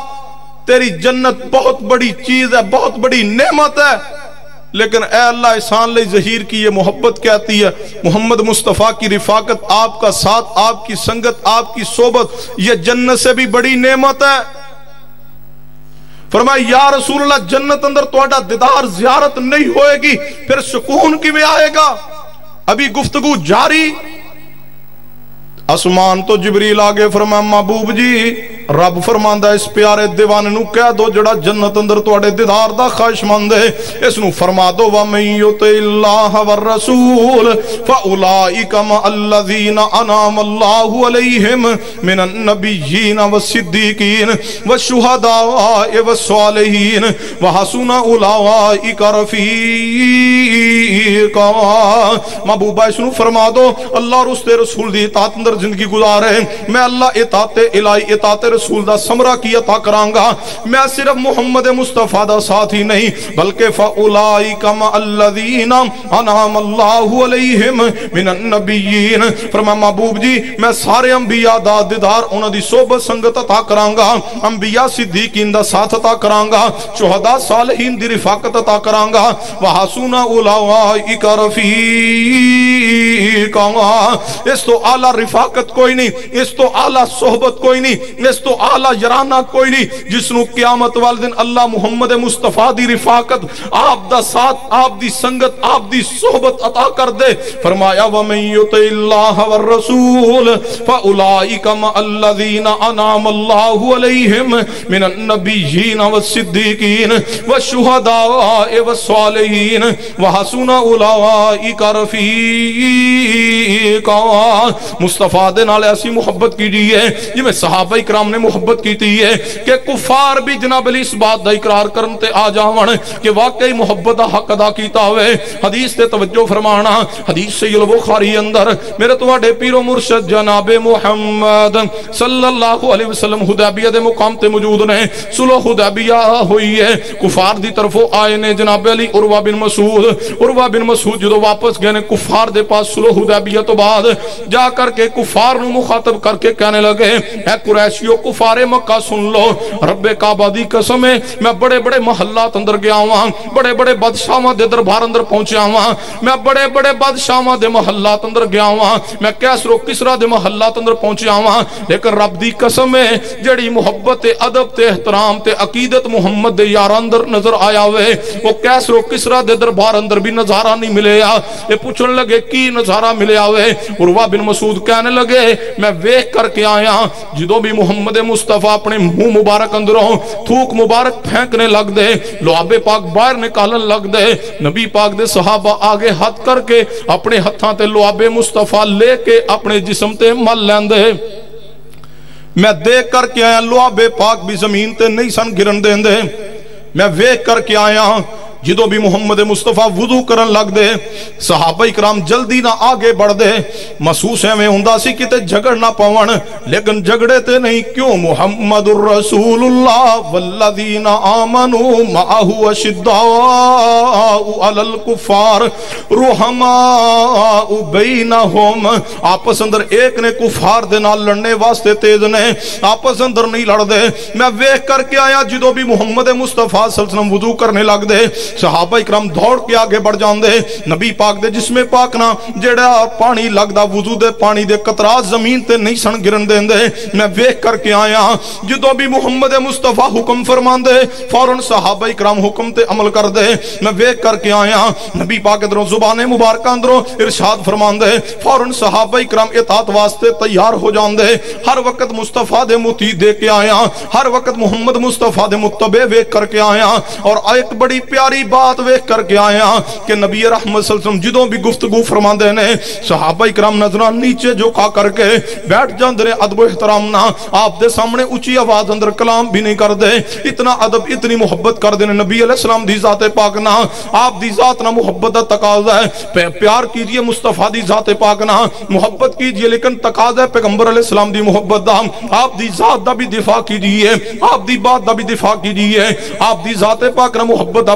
تیری جنت بہت بڑی چیز ہے، بہت بڑی نعمت ہے، لیکن اے اللہ احسان لئی ظہیر کی یہ محبت کہتی ہے محمد مصطفیٰ کی رفاقت، آپ کا ساتھ، آپ کی سنگت، آپ کی صحبت یہ جنت سے بھی بڑی نعمت ہے۔ فرمایا یا رسول اللہ جنت اندر تہاڈا دیدار زیارت نہیں ہوئے گی پھر سکون کیویں آئے گا؟ ابھی گفتگو جاری، آسمان تو جبریل آگے فرمایا محبوب جی رب فرماندا اس پیارے دیوانے نو کہہ دو جڑا جنت اندر تواڈے دیدار دا خواہش مند ہے اس نو فرما دو وَمَن يُطِعِ اللَّهَ وَالرَّسُولَ فَأُولَٰئِكَ مَعَ الَّذِينَ أَنْعَمَ اللَّهُ عَلَيْهِمْ مِنَ النَّبِيِّينَ وَالصِّدِّيقِينَ وَالشُّهَدَاءِ وَالصَّالِحِينَ وَحَسُنَ أُولَٰئِكَ رَفِیقًا۔ محبوبہ اس نو فرما دو اللہ اور اس کے رسول دی اطاعت اندر زندگی گزارے، میں اللہ اطاعت الہی اطاعت رسول دا سمرہ کی عطا کرانگا، میں صرف محمد مصطفیٰ دا ساتھ ہی نہیں بلکہ فَأُولَٰئِكَ مَعَ الَّذِينَ أَنْعَمَ اللَّهُ عَلَيْهِمْ مِنَ النَّبِيِّينَ۔ فرمایا محبوب جی میں سارے انبیاء دا دیدار انہاں دی صحبت سنگت عطا کرانگا، انبیاء صدیقین دا ساتھ عطا کرانگا، شہداء صالحین دی رفاقت عطا کرانگا، وَحَسُنَ أُولَٰئِكَ رَفِیقًا۔ اس تو اعلیٰ رفاقت کوئی نہیں، اس تو اعلیٰ صحبت کوئی نہیں، اس تو اعلیٰ یارانہ کوئی نہیں جس نو قیامت والدن اللہ محمد مصطفیٰ دی رفاقت، آپ دا ساتھ، آپ دی سنگت، آپ دی صحبت عطا کر دے۔ فرمایا وَمَن يُطِعِ اللَّهَ وَالرَّسُولَ فَأُولَٰئِكَ مَعَ الَّذِينَ أَنْعَمَ اللَّهُ عَلَيْهِمْ مِنَ النَّبِيِّينَ وَالصِّدِّيقِينَ وَالشُّهَدَاءِ وَالصَّالِحِينَ وَحَسُنَ أُولَٰئِكَ رَفِیقًا۔ مصطفیٰ دے نال ایسی محبت کیجئے جی میں صحابہ اکرام نے محبت کی تھی ہے کہ کفار بھی جناب علی اس بات دا اقرار کرنتے آ جاون کہ واقعی محبت دا حق ادا کیتا ہوئے۔ حدیث تے توجہ فرمانا، حدیث سے البخاری اندر میرے تواڈے پیر و مرشد جناب محمد صلی اللہ علیہ وسلم حدیبیہ دے مقام تے موجود نے، صلح حدیبیہ ہوئی ہے، کفار دی طرفوں آئے نے جناب علی عروہ بن مسعود جدو واپس گئے نے کفار دے پاس صلح حدیبیہ تو بعد جا کر کے کفار نو مخاطب کر کے کہنے لگے اے قریشیو کفار مکہ سن لو، رب کعبہ دی قسم ہے میں بڑے بڑے محلات اندر گیا ہوا، بڑے بڑے بادشاہاں دے دربار اندر پہنچیا ہوا، میں بڑے بڑے بادشاہاں دے محلات اندر گیا ہوا، میں کیسر و کسرا دے محلات اندر پہنچیا ہوا، لیکن رب دی قسم ہے جڑی محبت ادب تے احترام تے عقیدت محمد دے یار اندر نظر آیا ہوئے وہ کیسر و کسرا دے دربار اندر بھی نظارہ نہیں ملے۔ یہ پوچھنے لگے کی نظارہ ملے ہوئے؟ عروہ بن مسعود کہنے لگے میں ویکھ کر کے آیا جدو بھی محمد مصطفیٰ اپنے منہ مبارک اندروں تھوک مبارک پھینکنے لگ دے، لعاب پاک باہر نکالن لگ دے، نبی پاک دے صحابہ آگے ہاتھ کر کے اپنے ہتھاں تے لعاب مصطفیٰ لے کے اپنے جسم تے مل لین دے۔ میں دیکھ کر کے آیا لعاب پاک بھی زمین تے نہیں سن گرن دین دے، میں ویکھ کر کے آیا جدو بھی محمد مصطفیٰ وضو کرن لگ دے صحابہ اکرام جلدی نہ آگے بڑھ دے، محسوس ہے میں ہوندا سی کتے جھگڑ نہ پاون لیکن جھگڑے تے نہیں، کیوں محمد الرسول اللہ والذین آمنوا معه اشداء علی الکفار رحماء بینہم۔ آپس اندر ایک نے کفار دے نال لڑنے واسطے تیز نے، آپس اندر نہیں لڑ دے۔ میں ویکھ کر کے آیا جدو بھی محمد مصطفیٰ صلی اللہ علیہ وسلم وضو کرنے لگ دے صحابہ اکرام دوڑ کے آگے بڑھ جان دے، نبی پاک دے جسم پاک نا جڑا پانی لگدا وضو دے پانی دے قطرات زمین تے نہیں سن گرن دین دے۔ میں ویکھ کر کے آیا جدو بھی محمد مصطفیٰ حکم فرمان دے فوراً صحابہ اکرام حکم تے عمل کر دے۔ میں ویکھ کر کے آیا نبی پاک ادھروں زبان مبارکہ اندروں ارشاد فرمان دے فوراً صحابہ اکرام اطاعت واسطے تیار ہو جان دے۔ ہر وقت مصطفیٰ دے مطیع دے کے آیا، ہر وقت محمد مصطفیٰ دے متبع ویکھ کر کے آیا، اور ایک بڑی پیاری بات ویکھ کر کے آیا کہ نبی رحمت صلی اللہ علیہ وسلم جدوں بھی گفتگو فرماندے نے صحابہ اکرام نظران نیچے جھکا کر کے بیٹھ جاندے نے، ادب و احترام نہ آپ دے سامنے اونچی آواز اندر کلام بھی نہیں کر دے، اتنا ادب اتنی محبت کر دے نبی علیہ السلام دی ذات پاک نہ، آپ دی ذات نہ محبت دا تقاضا ہے، پیار کیجئے مصطفیٰ دی ذات پاک نہ محبت کیجئے، لیکن تقاضا ہے پیغمبر علیہ السلام دی محبت دا، آپ دی ذات دا بھی دفاع کیجئے، آپ دی بات دا بھی دفاع کیجئے، آپ دی ذات پاک نہ محبت دا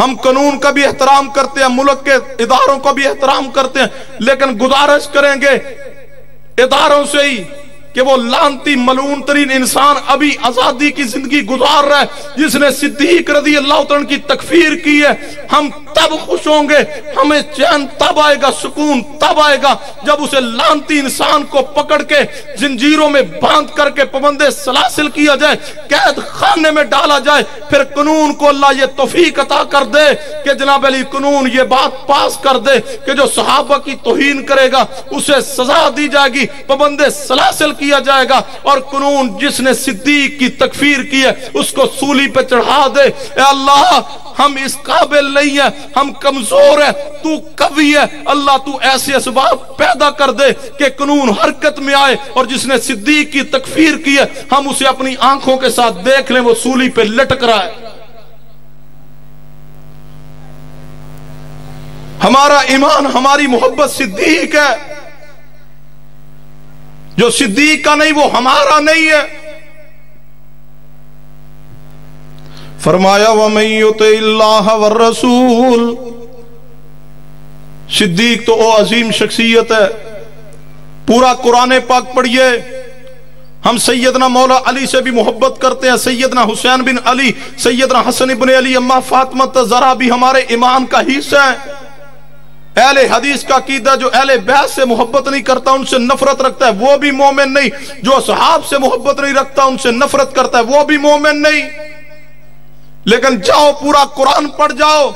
ہم قانون کا بھی احترام کرتے ہیں، ملک کے اداروں کا بھی احترام کرتے ہیں، لیکن گزارش کریں گے اداروں سے ہی کہ وہ لعنتی ملعون ترین انسان ابھی آزادی کی زندگی گزار رہا ہے جس نے صدیق رضی اللہ تعالیٰ کی تکفیر کی ہے، ہم تب خوش ہوں گے، ہمیں چین تب آئے گا، سکون تب آئے گا جب اسے لعنتی انسان کو پکڑ کے زنجیروں میں باندھ کر کے پابند سلاسل کیا جائے، قید خانے میں ڈالا جائے، پھر قانون کو اللہ یہ توفیق عطا کر دے کہ جناب علی قانون یہ بات پاس کر دے کہ جو صحابہ کی توہین کرے گا اسے سزا دی جائے گی، پابند سلاسل کیا جائے گا، اور قانون جس نے صدیق کی تکفیر کی ہے اس کو سولی پہ چڑھا دے۔ اے اللہ ہم اس قابل نہیں ہیں، ہم کمزور ہیں، تو قوی ہے، اللہ تو ایسے اسباب پیدا کر دے کہ قانون حرکت میں آئے، اور جس نے صدیق کی تکفیر کی ہے ہم اسے اپنی آنکھوں کے ساتھ دیکھ لیں وہ سولی پہ لٹک رہا ہے۔ ہمارا ایمان، ہماری محبت صدیق ہے، جو صدیق کا نہیں وہ ہمارا نہیں ہے۔ فرمایا وَمَن يُطِعِ اللَّهَ وَالرَّسُولَ، صدیق تو وہ عظیم شخصیت ہے۔ پورا قرآن پاک پڑھیے، ہم سیدنا مولا علی سے بھی محبت کرتے ہیں، سیدنا حسین بن علی، سیدنا حسن بن علی، اماں فاطمہ زہرا بھی ہمارے ایمان کا حصہ ہے۔ اہل حدیث کا عقیدہ جو اہل بیت سے محبت نہیں کرتا ان سے نفرت رکھتا ہے وہ بھی مومن نہیں، جو اصحاب سے محبت نہیں رکھتا ان سے نفرت کرتا ہے وہ بھی مومن نہیں۔ لیکن جاؤ پورا قرآن پڑھ جاؤ،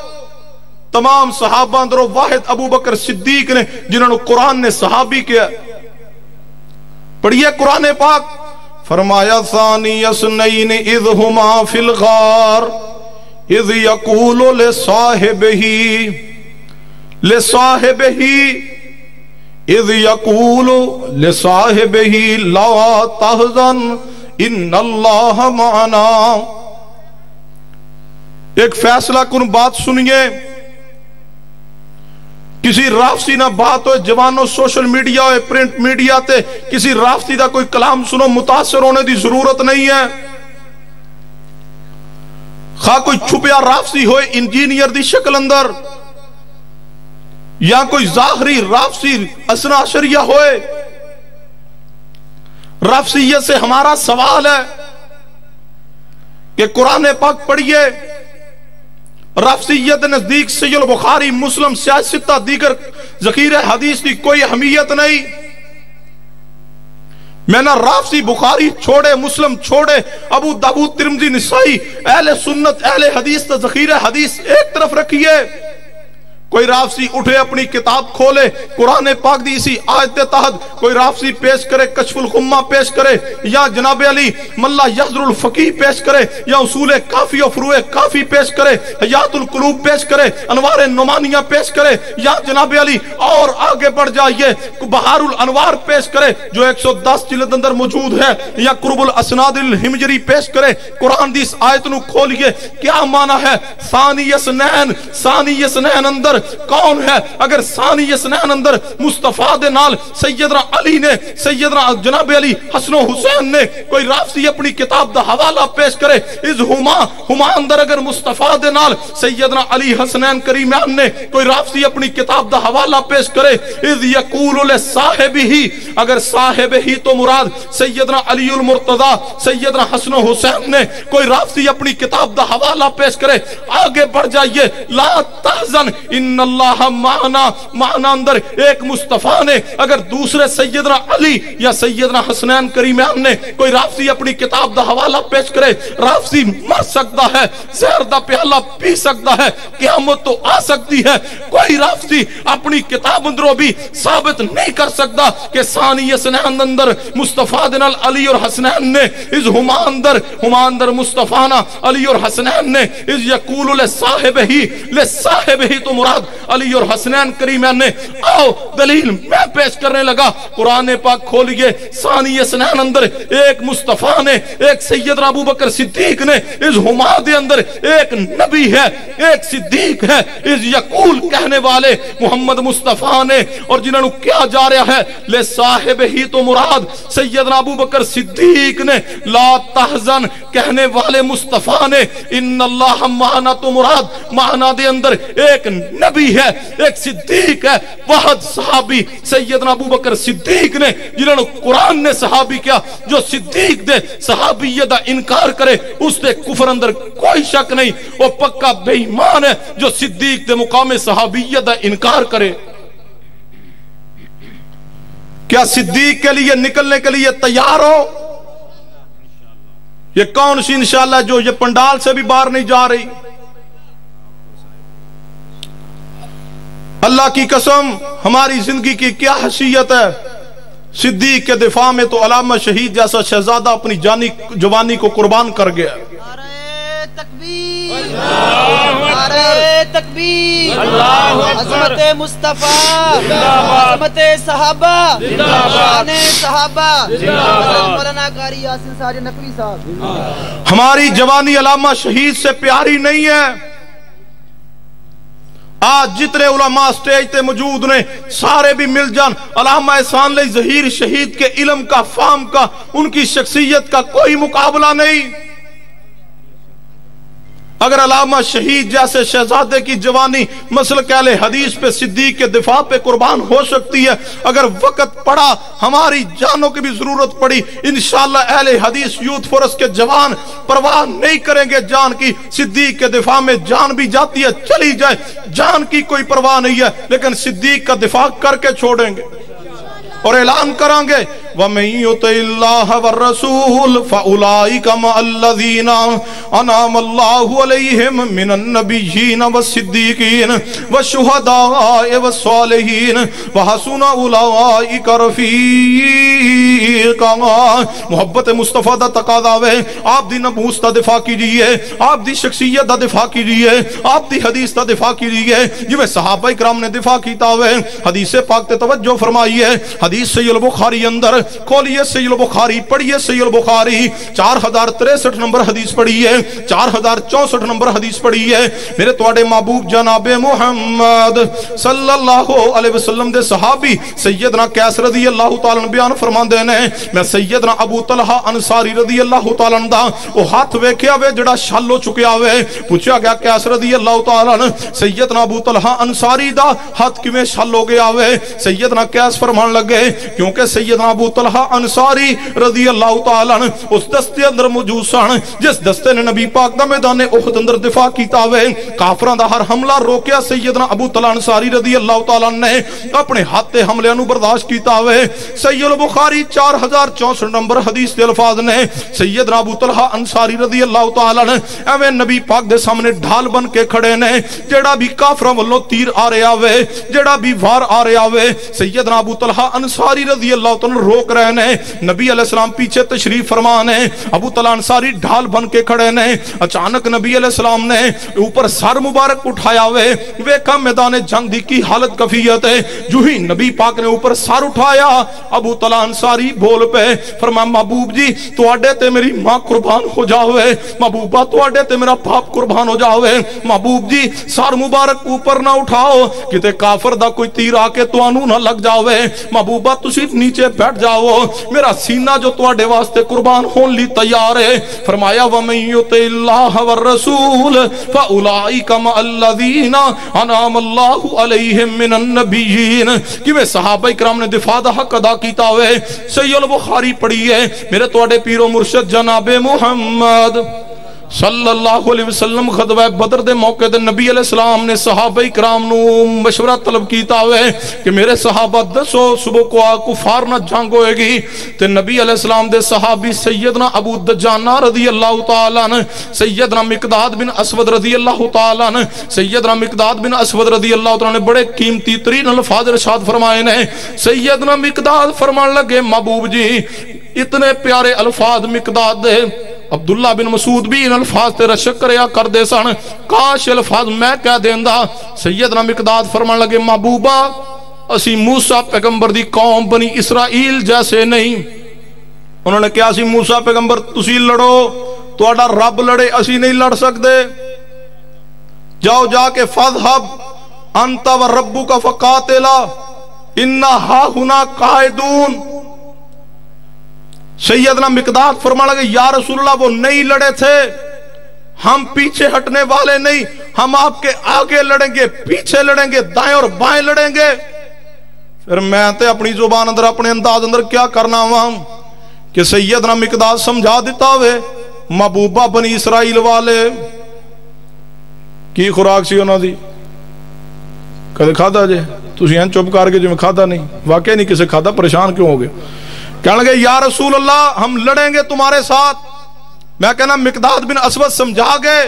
تمام صحابہ اندروں واحد ابو بکر صدیق نے جنہوں نے قرآن نے صحابی کیا۔ پڑھیے قرآن پاک، فرمایا ثانی اثنین اذ ہما فی الغار اذ یقول لصاحبہ اذ یقول لصاحبہ لا تحزن ان اللہ معنا۔ ایک فیصلہ کن بات سنیے، کسی رافضی نہ بات ہوئے، جوانوں سوشل میڈیا ہوئے، پرنٹ میڈیا تے کسی رافضی دا کوئی کلام سنو، متاثر ہونے دی ضرورت نہیں ہے۔ خواہ کوئی چھپیا رافضی ہوئے انجینئر دی شکل اندر، یا کوئی ظاہری رافضی اثنا عشریہ ہوئے، رافضیت سے ہمارا سوال ہے کہ قرآن پاک پڑھیے، رافضیت نزدیک صحیح البخاری، مسلم، سیاستہ دیگر ذخیرہ حدیث کی کوئی اہمیت نہیں۔ میں نہ رافضی بخاری چھوڑے، مسلم چھوڑے، ابو داؤد، ترمذی، نسائی، اہل سنت، اہل حدیث تا ذخیرہ حدیث ایک طرف رکھیے۔ کوئی رافضی اٹھے اپنی کتاب کھولے، قرآن پاک دی اسی آیت کے تحت کوئی رافضی پیش کرے، کشف الغمہ پیش کرے، یا جناب علی ملا یحضر الفقیہ پیش کرے، یا اصول کافی و فروع کافی پیش کرے، حیات القلوب پیش کرے، انوار نعمانیہ پیش کرے، یا جناب علی اور آگے بڑھ جائیے بہار الانوار پیش کرے جو 110 جلد اندر موجود ہے، یا قرب الاسناد الحمجری پیش کرے۔ قرآن دی اس آیت نو کھولیے، کیا معنی ہے ثانی اثنین؟ ثانی اثنین اندر کون ہے؟ اگر ثانی اثنین اندر مصطفیٰ دے نال سیدنا علی نے، سیدنا جناب علی حسن و حسین نے، کوئی رافضی اپنی کتاب دا حوالہ پیش کرے، از ہما اندر اگر مصطفیٰ دے نال سیدنا علی حسنین کریمان نے، کوئی رافضی اپنی کتاب دا حوالہ پیش کرے، از یقول لصاحبہ، اگر صاحب ہی تو مراد سیدنا علی المرتضی، سیدنا حسن و حسین نے، کوئی رافضی اپنی کتاب دا حوالہ پیش کرے، آگے بڑھ جائیے، لا تحزن ان اللہ معنا، معنا اندر ایک مصطفیٰ نے، اگر دوسرے سیدنا علی یا سیدنا حسنین کریمان نے کوئی رافضی اپنی کتاب دا حوالہ پیش کرے، رافضی مر سکتا ہے، زہر دا پیالہ پی سکتا ہے، قیامت تو آ سکتی ہے، کوئی رافضی اپنی کتاب اندروں بھی ثابت نہیں کر سکتا کہ ثانی اثنین اندر مصطفیٰ دنال علی اور حسنین نے، از ہما اندر مصطفیٰ نا علی اور حسنین نے، از یقول لصاحبہ، لصاحبہ تو مراد مراد علی اور حسنین کریمین نے. آؤ دلیل میں پیش کرنے لگا. قرآن پاک کھولیے ثانی اسنین اندر ایک مصطفیٰ نے ایک سیدنا ابو بکر صدیق نے اس ہما دے اندر ایک نبی ہے ایک صدیق ہے اس یقول کہنے والے محمد مصطفیٰ نے اور جنہوں نے کیا جا رہا ہے لے صاحب ہی تو مراد سیدنا ابو بکر صدیق نے لا تحزن کہنے والے مصطفیٰ نے ان اللہ معنا تو مراد معنا دے اندر ایک نبی ہے ایک صدیق ہے واحد صحابی سیدنا ابو بکر صدیق نے جنہوں نے قرآن نے صحابی کیا جو صدیق دے صحابیت دا انکار کرے اس دے کفر اندر کوئی شک نہیں وہ پکا بے ایمان ہے جو صدیق دے مقام صحابیت دا انکار کرے. کیا صدیق کے لیے نکلنے کے لیے تیار ہو؟ یہ کون سی انشاءاللہ جو یہ پنڈال سے بھی باہر نہیں جا رہی؟ اللہ کی قسم ہماری زندگی کی کیا حیثیت ہے. صدیق کے دفاع میں تو علامہ شہید جیسا شہزادہ اپنی جوانی کو قربان کر گیا. نعرہ تکبیر، نعرہ تکبیر، عظمت مصطفیٰ، عظمت صحابہ، شان صحابہ. مولانا قاری یاسین ساجد نقوی صاحب. ہماری جوانی علامہ شہید سے پیاری نہیں ہے. آج جتنے علماء سٹیج تے موجود نے سارے بھی مل جان علامہ احسان علی ظہیر شہید کے علم کا فہم کا ان کی شخصیت کا کوئی مقابلہ نہیں. اگر علامہ شہید جیسے شہزادے کی جوانی مسلک اہل حدیث پہ صدیق کے دفاع پہ قربان ہو سکتی ہے اگر وقت پڑا ہماری جانوں کی بھی ضرورت پڑی انشاءاللہ اہل حدیث یوتھ فورس کے جوان پرواہ نہیں کریں گے جان کی. صدیق کے دفاع میں جان بھی جاتی ہے چلی جائے جان کی کوئی پرواہ نہیں ہے لیکن صدیق کا دفاع کر کے چھوڑیں گے اور اعلان کریں گے وَمَن يُطِعِ اللَّهَ وَالرَّسُولَ فَأُولَٰئِكَ مَعَ الَّذِينَ أَنْعَمَ اللَّهُ عَلَيْهِم مِّنَ النَّبِيِّينَ وَالصِّدِّيقِينَ وَالشُّهَدَاءِ وَالصَّالِحِينَ وَحَسُنَ أُولَٰئِكَ رَفِيقًا. محبت مصطفیٰ دا تقاضا ہے آپ دی نبوت دا دفاع کیجئے آپ دی شخصیت دا دفاع کیجئے آپ دی حدیث دا دفاع کیجئے جو صحابہ کرام نے دفاع کیتا ہوئے. حدیث پاک تے توجہ فرمائیے. حدیث صحیح البخاری اندر کھولیے صحیح البخاری پڑھیے صحیح البخاری 4063 نمبر حدیث پڑھیے 4064 نمبر حدیث پڑھیے. میرے تواڈے محبوب جناب محمد صلی اللہ علیہ وسلم دے صحابی سیدنا قیس رضی اللہ تعالیٰ عنہ بیان فرماندے نے میں سیدنا ابو طلحہ انصاری رضی اللہ تعالیٰ عنہ دا او ہاتھ ویکھیا وے جڑا شل ہو چکیا وے. پوچھا گیا قیس رضی اللہ تعالیٰ عنہ سیدنا ابو طلحہ انصاری دا ہاتھ کیویں شل ہو گیا وے؟ سیدنا قیس فرمان لگے کیونکہ سیدنا ابو طلحہ انصاری رضی اللہ تعالیٰ عنہ اس دستے اندر موجود سن جس دستے نے نبی پاک دا میدان احد اندر دفاع کیتا ہوئے کافراں دا ہر حملہ روکیا. سیدنا ابو طلحہ انصاری رضی اللہ تعالیٰ عنہ نے اپنے ہاتھ حملے نو برداشت کیتا ہوئے. صحیح البخاری 4064 نمبر حدیث دے الفاظ نے سیدنا ابو طلحہ انصاری رضی اللہ تعالیٰ عنہ ایویں نبی پاک دے سامنے ڈھال بن کے کھڑے نے جڑا بھی کافراں والوں تیر آ رہا ہوئے جڑا بھی وار آ رہا ہوئے سیدنا ابو طلحہ انصاری رضی اللہ تعالیٰ روک رہے نے. نبی علیہ السلام پیچھے تشریف فرمانے ابو طلحہ انصاری ڈھال بن کے کھڑے نے. اچانک نبی علیہ السلام نے اوپر سر مبارک اٹھایا ہوئے ویکھا میدان جنگ دی کی حالت کفیت ہے. جو ہی نبی پاک نے اوپر سر اٹھایا ابو طلحہ انصاری بول پہ فرمایا محبوب جی تواڈے تے میری ماں قربان ہو جاوے محبوبہ تواڈے تے میرا باپ قربان ہو جاوے. محبوب جی سر مبارک اوپر نہ اٹھاؤ کتے کافر دا کوئی تیر آ کے تانوں نہ لگ جاوے. محبوبہ تسی نیچے بیٹھ جاؤ میرا سینہ جو تواڈے واسطے قربان ہون لی تیار ہے. فرمایا وَمَن يُطِعِ اللَّهَ وَالرَّسُولَ فَأُولَٰئِكَ مَعَ الَّذِينَ أَنْعَمَ اللَّهُ عَلَيْهِم مِّنَ النَّبِيِّينَ کہ وہ صحابہ کرام نے دفاع دا حق ادا کیتا ہوئے. صحیح البخاری پڑھیے میرے تواڈے پیر و مرشد جناب محمد صلی اللہ علیہ وسلم غزوہ بدر دے موقع دے نبی علیہ السلام نے صحابہ کرام نو مشورہ طلب کیتا ہوئے کہ میرے صحابہ دسو صبح کو کفار نہ جنگ ہوئے گی. تے نبی علیہ السلام دے صحابی سیدنا ابو دجانہ رضی اللہ تعالیٰ عنہ سیدنا مقداد بن اسود رضی اللہ تعالیٰ عنہ سیدنا مقداد بن اسود رضی اللہ تعالیٰ نے بڑے قیمتی ترین الفاظ ارشاد فرمائے نے. سیدنا مقداد فرمان لگے محبوب جی اتنے پیارے الفاظ مقداد دے عبداللہ بن مسعود بھی ان الفاظ تے رشک کریا کر دے سن، کاش الفاظ میں کہہ دیندا۔ سیدنا مقداد فرمان لگے محبوبہ اسی موسیٰ پیغمبر دی قوم بنی اسرائیل جیسے نہیں۔ انہوں نے کہا اسی موسیٰ پیغمبر تسی لڑو، تہاڈا رب لڑے، اسی نہیں لڑ سکتے، جاؤ جا کے فذهب انت وربک فقاتلا انا ہاہنا قاعدون۔ سیدنا مقداد فرمانے لگے یا رسول اللہ وہ نہیں لڑے تھے، ہم پیچھے ہٹنے والے نہیں، ہم آپ کے آگے لڑیں گے، پیچھے لڑیں گے، دائیں اور بائیں لڑیں گے۔ پھر میں تے اپنی زبان اندر اپنے انداز اندر کیا کرنا ہوا کہ سیدنا مقداد سمجھا دیتا ہوئے محبوبہ بنی اسرائیل والے کی خوراک سی انہوں دی کدے کھادا جے تسی ہیں چپ کر کے جو میں کھادا نہیں، واقعی نہیں کسے کھادا، پریشان کیوں ہو گئے؟ کہنے لگے یا رسول اللہ ہم لڑیں گے تمہارے ساتھ۔ میں کہنا مقداد بن اسود سمجھا گئے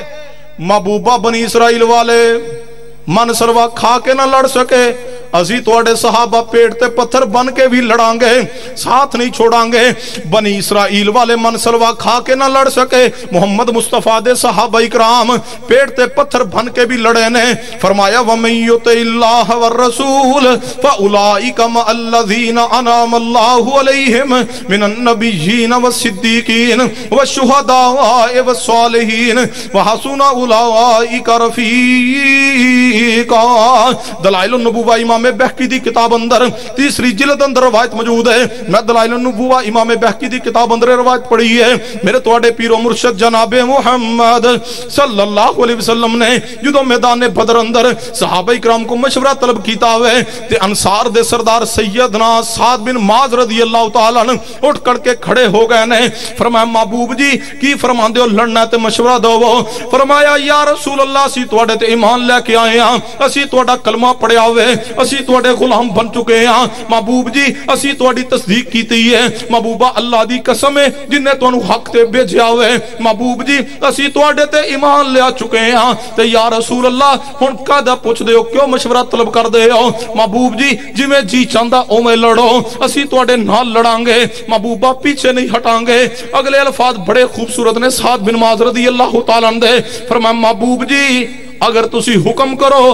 محبوبہ بنی اسرائیل والے من سروا کھا کے نہ لڑ سکے، اسی توڑے صحابہ پیٹ تے پتھر بن کے بھی لڑاں گے، ساتھ نہیں چھوڑاں گے۔ بنی اسرائیل والے من سلوا کھا کے نہ لڑ سکے، محمد مصطفیٰ دے صحابہ اکرام پیٹ تے پتھر بن کے بھی لڑے نے۔ فرمایا وَمَن يُطِعِ اللَّهَ وَالرَّسُولَ فَأُولَئِكَ مَعَ الَّذِينَ أَنْعَمَ اللَّهُ عَلَيْهِمْ مِنَ النَّبِيِّينَ وَالصِّدِّيقِينَ وَالشُّهَدَاءِ وَالصَّالِحِينَ وَحَسُنَ أُولَئِكَ رَفِيقًا۔ دلائل النبوہ امام بہقی دی کتاب اندر تیسری جلد اندر روایت موجود ہے۔ میں دلائل النبوہ امام بہقی دی کتاب اندر روایت پڑھی ہے۔ میرے توڑے پیر و مرشد جناب محمد صلی اللہ علیہ وسلم نے جدو میدان بدر اندر صحابہ اکرام کو مشورہ طلب کیتا ہوئے تے انصار دے سردار سیدنا سعد بن معاذ رضی اللہ تعالیٰ عنہ اٹھ کر کے کھڑے ہو گئے نے۔ فرمایا محبوب جی کی فرمان دے ہو لڑنا تے مشورہ دو؟ فرمایا یا رسول اللہ اسی توڑے تے ایمان لے کے آئے ہیں، اسی توڑا کلمہ پڑھیا ہوئے، اسی توڑے غلام بن چکے ہیں۔ محبوب جی اسی توڑی تصدیق کیتی ہے، محبوبہ اللہ دی قسم ہے جن نے تو حق تے بھیجیا ہوئے، محبوب جی اسی توڑے تے ایمان لے چکے ہیں۔ تے یا رسول اللہ ہن کدا پوچھ دے ہو کیوں مشورہ طلب کر دے ہو؟ محبوب جی جویں جی چاہندا اوویں لڑو، اسی توڑے نال لڑاں گے، محبوبہ پیچھے نہیں ہٹاں گے۔ اگلے الفاظ بڑے خوبصورت نے سعد بن معاذ رضی اللہ تعالیٰ عنہ دے۔ فرمایا محبوب جی اگر تسی حکم کرو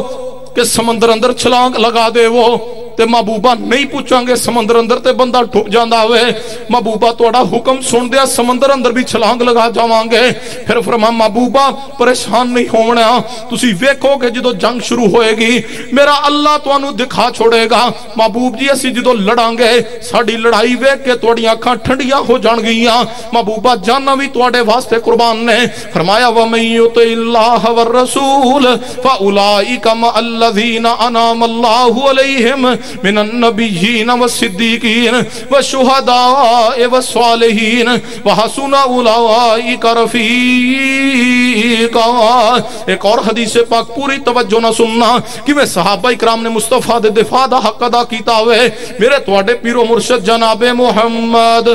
کہ سمندر اندر چھلانگ لگا دے وہ تے محبوبہ نہیں پوچھاں گے، سمندر اندر تے بندہ ٹھک جاندہ ہوئے، محبوبہ توڑا حکم سن دیا سمندر اندر بھی چھلانگ لگا جاواں گے۔ پھر فرمایا محبوبہ پریشان نہیں ہونا، تسی ویکھو کہ جدو جنگ شروع ہوئے گی میرا اللہ تو انہوں دکھا چھوڑے گا۔ محبوب جی اسی جدو لڑاں گے ساڑی لڑائی ویک کے توڑی آنکھاں ٹھنڈیاں ہو جان گئیاں، محبوبہ جاننا بھی توڑے واسطے قربان نے۔ فرمایا وَمَن يُطِعِ اللَّهَ وَالرَّسُولَ فَأُولَئِكَ مَعَ الَّذِينَ أَنْعَمَ اللَّهُ عَلَيْهِمْ من النبیین والصدیقین والشہداء والصالحین وحسن اولئک رفیقا۔ ایک اور حدیث پاک پوری توجہ نہ سننا کہ میں صحابہ اکرام نے مصطفیٰ دے دفاع دا حق ادا کیتا ہوئے۔ میرے توڑے پیر و مرشد جناب محمد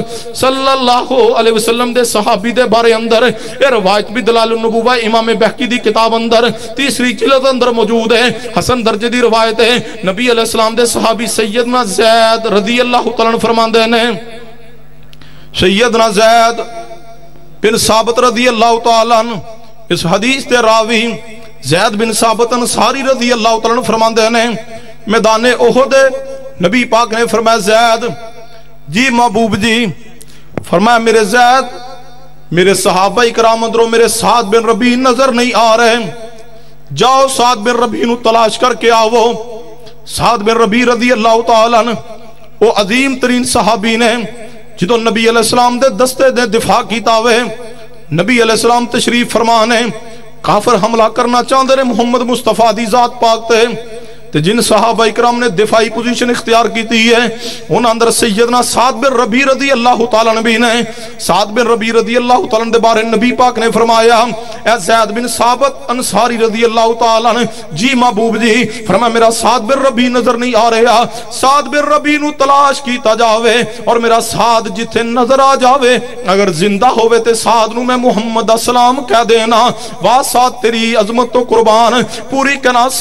صلی اللہ علیہ وسلم دے صحابی دے بارے اندر یہ روایت بھی دلائل النبوہ امام بہقی دی کتاب اندر تیسری جلد اندر موجود ہے، حسن درجے دی روایت ہے۔ نبی علیہ السلام دے صحابی سیدنا زید رضی اللہ تعالیٰ عنہ فرماندے نے، سیدنا زید بن ثابت رضی اللہ تعالیٰ عنہ اس حدیث تے راوی زید بن ثابت انصاری رضی اللہ تعالیٰ عنہ فرماندے نے میدان احد نبی پاک نے فرمایا زید جی محبوب جی، فرمایا میرے زید میرے صحابہ اکرام اندروں میرے سعد بن ربیع نظر نہیں آ رہے، جاؤ سعد بن ربیع نو تلاش کر کے آؤ۔ سعد بن ربیع رضی اللہ تعالیٰ عنہ وہ عظیم ترین صحابی نے جدو نبی علیہ السلام دے دستے دے دفاع کیتا ہوئے، نبی علیہ السلام تشریف فرمانے کافر حملہ کرنا چاہتے رہے محمد مصطفیٰ دی ذات پاک تے جن صحابہ اکرام نے دفاعی پوزیشن اختیار کیتی ہے ان اندر سیدنا سعد بن ربیع رضی اللہ تعالیٰ عنہ بھی نے۔ سعد بن ربیع رضی اللہ تعالیٰ عنہ دے بارے نبی پاک نے فرمایا اے زید بن ثابت انصاری رضی اللہ تعالیٰ عنہ جی محبوب جی، فرمایا میرا سعد بن ربیع نظر نہیں آ رہا، سعد بن ربیع نو تلاش کیتا جاوے اور میرا سعد جتھے نظر آ جاوے اگر زندہ ہوئے تے سعد نو میں محمد السلام کہہ دینا، واہ سعد تیری عظمت تو قربان پوری کنا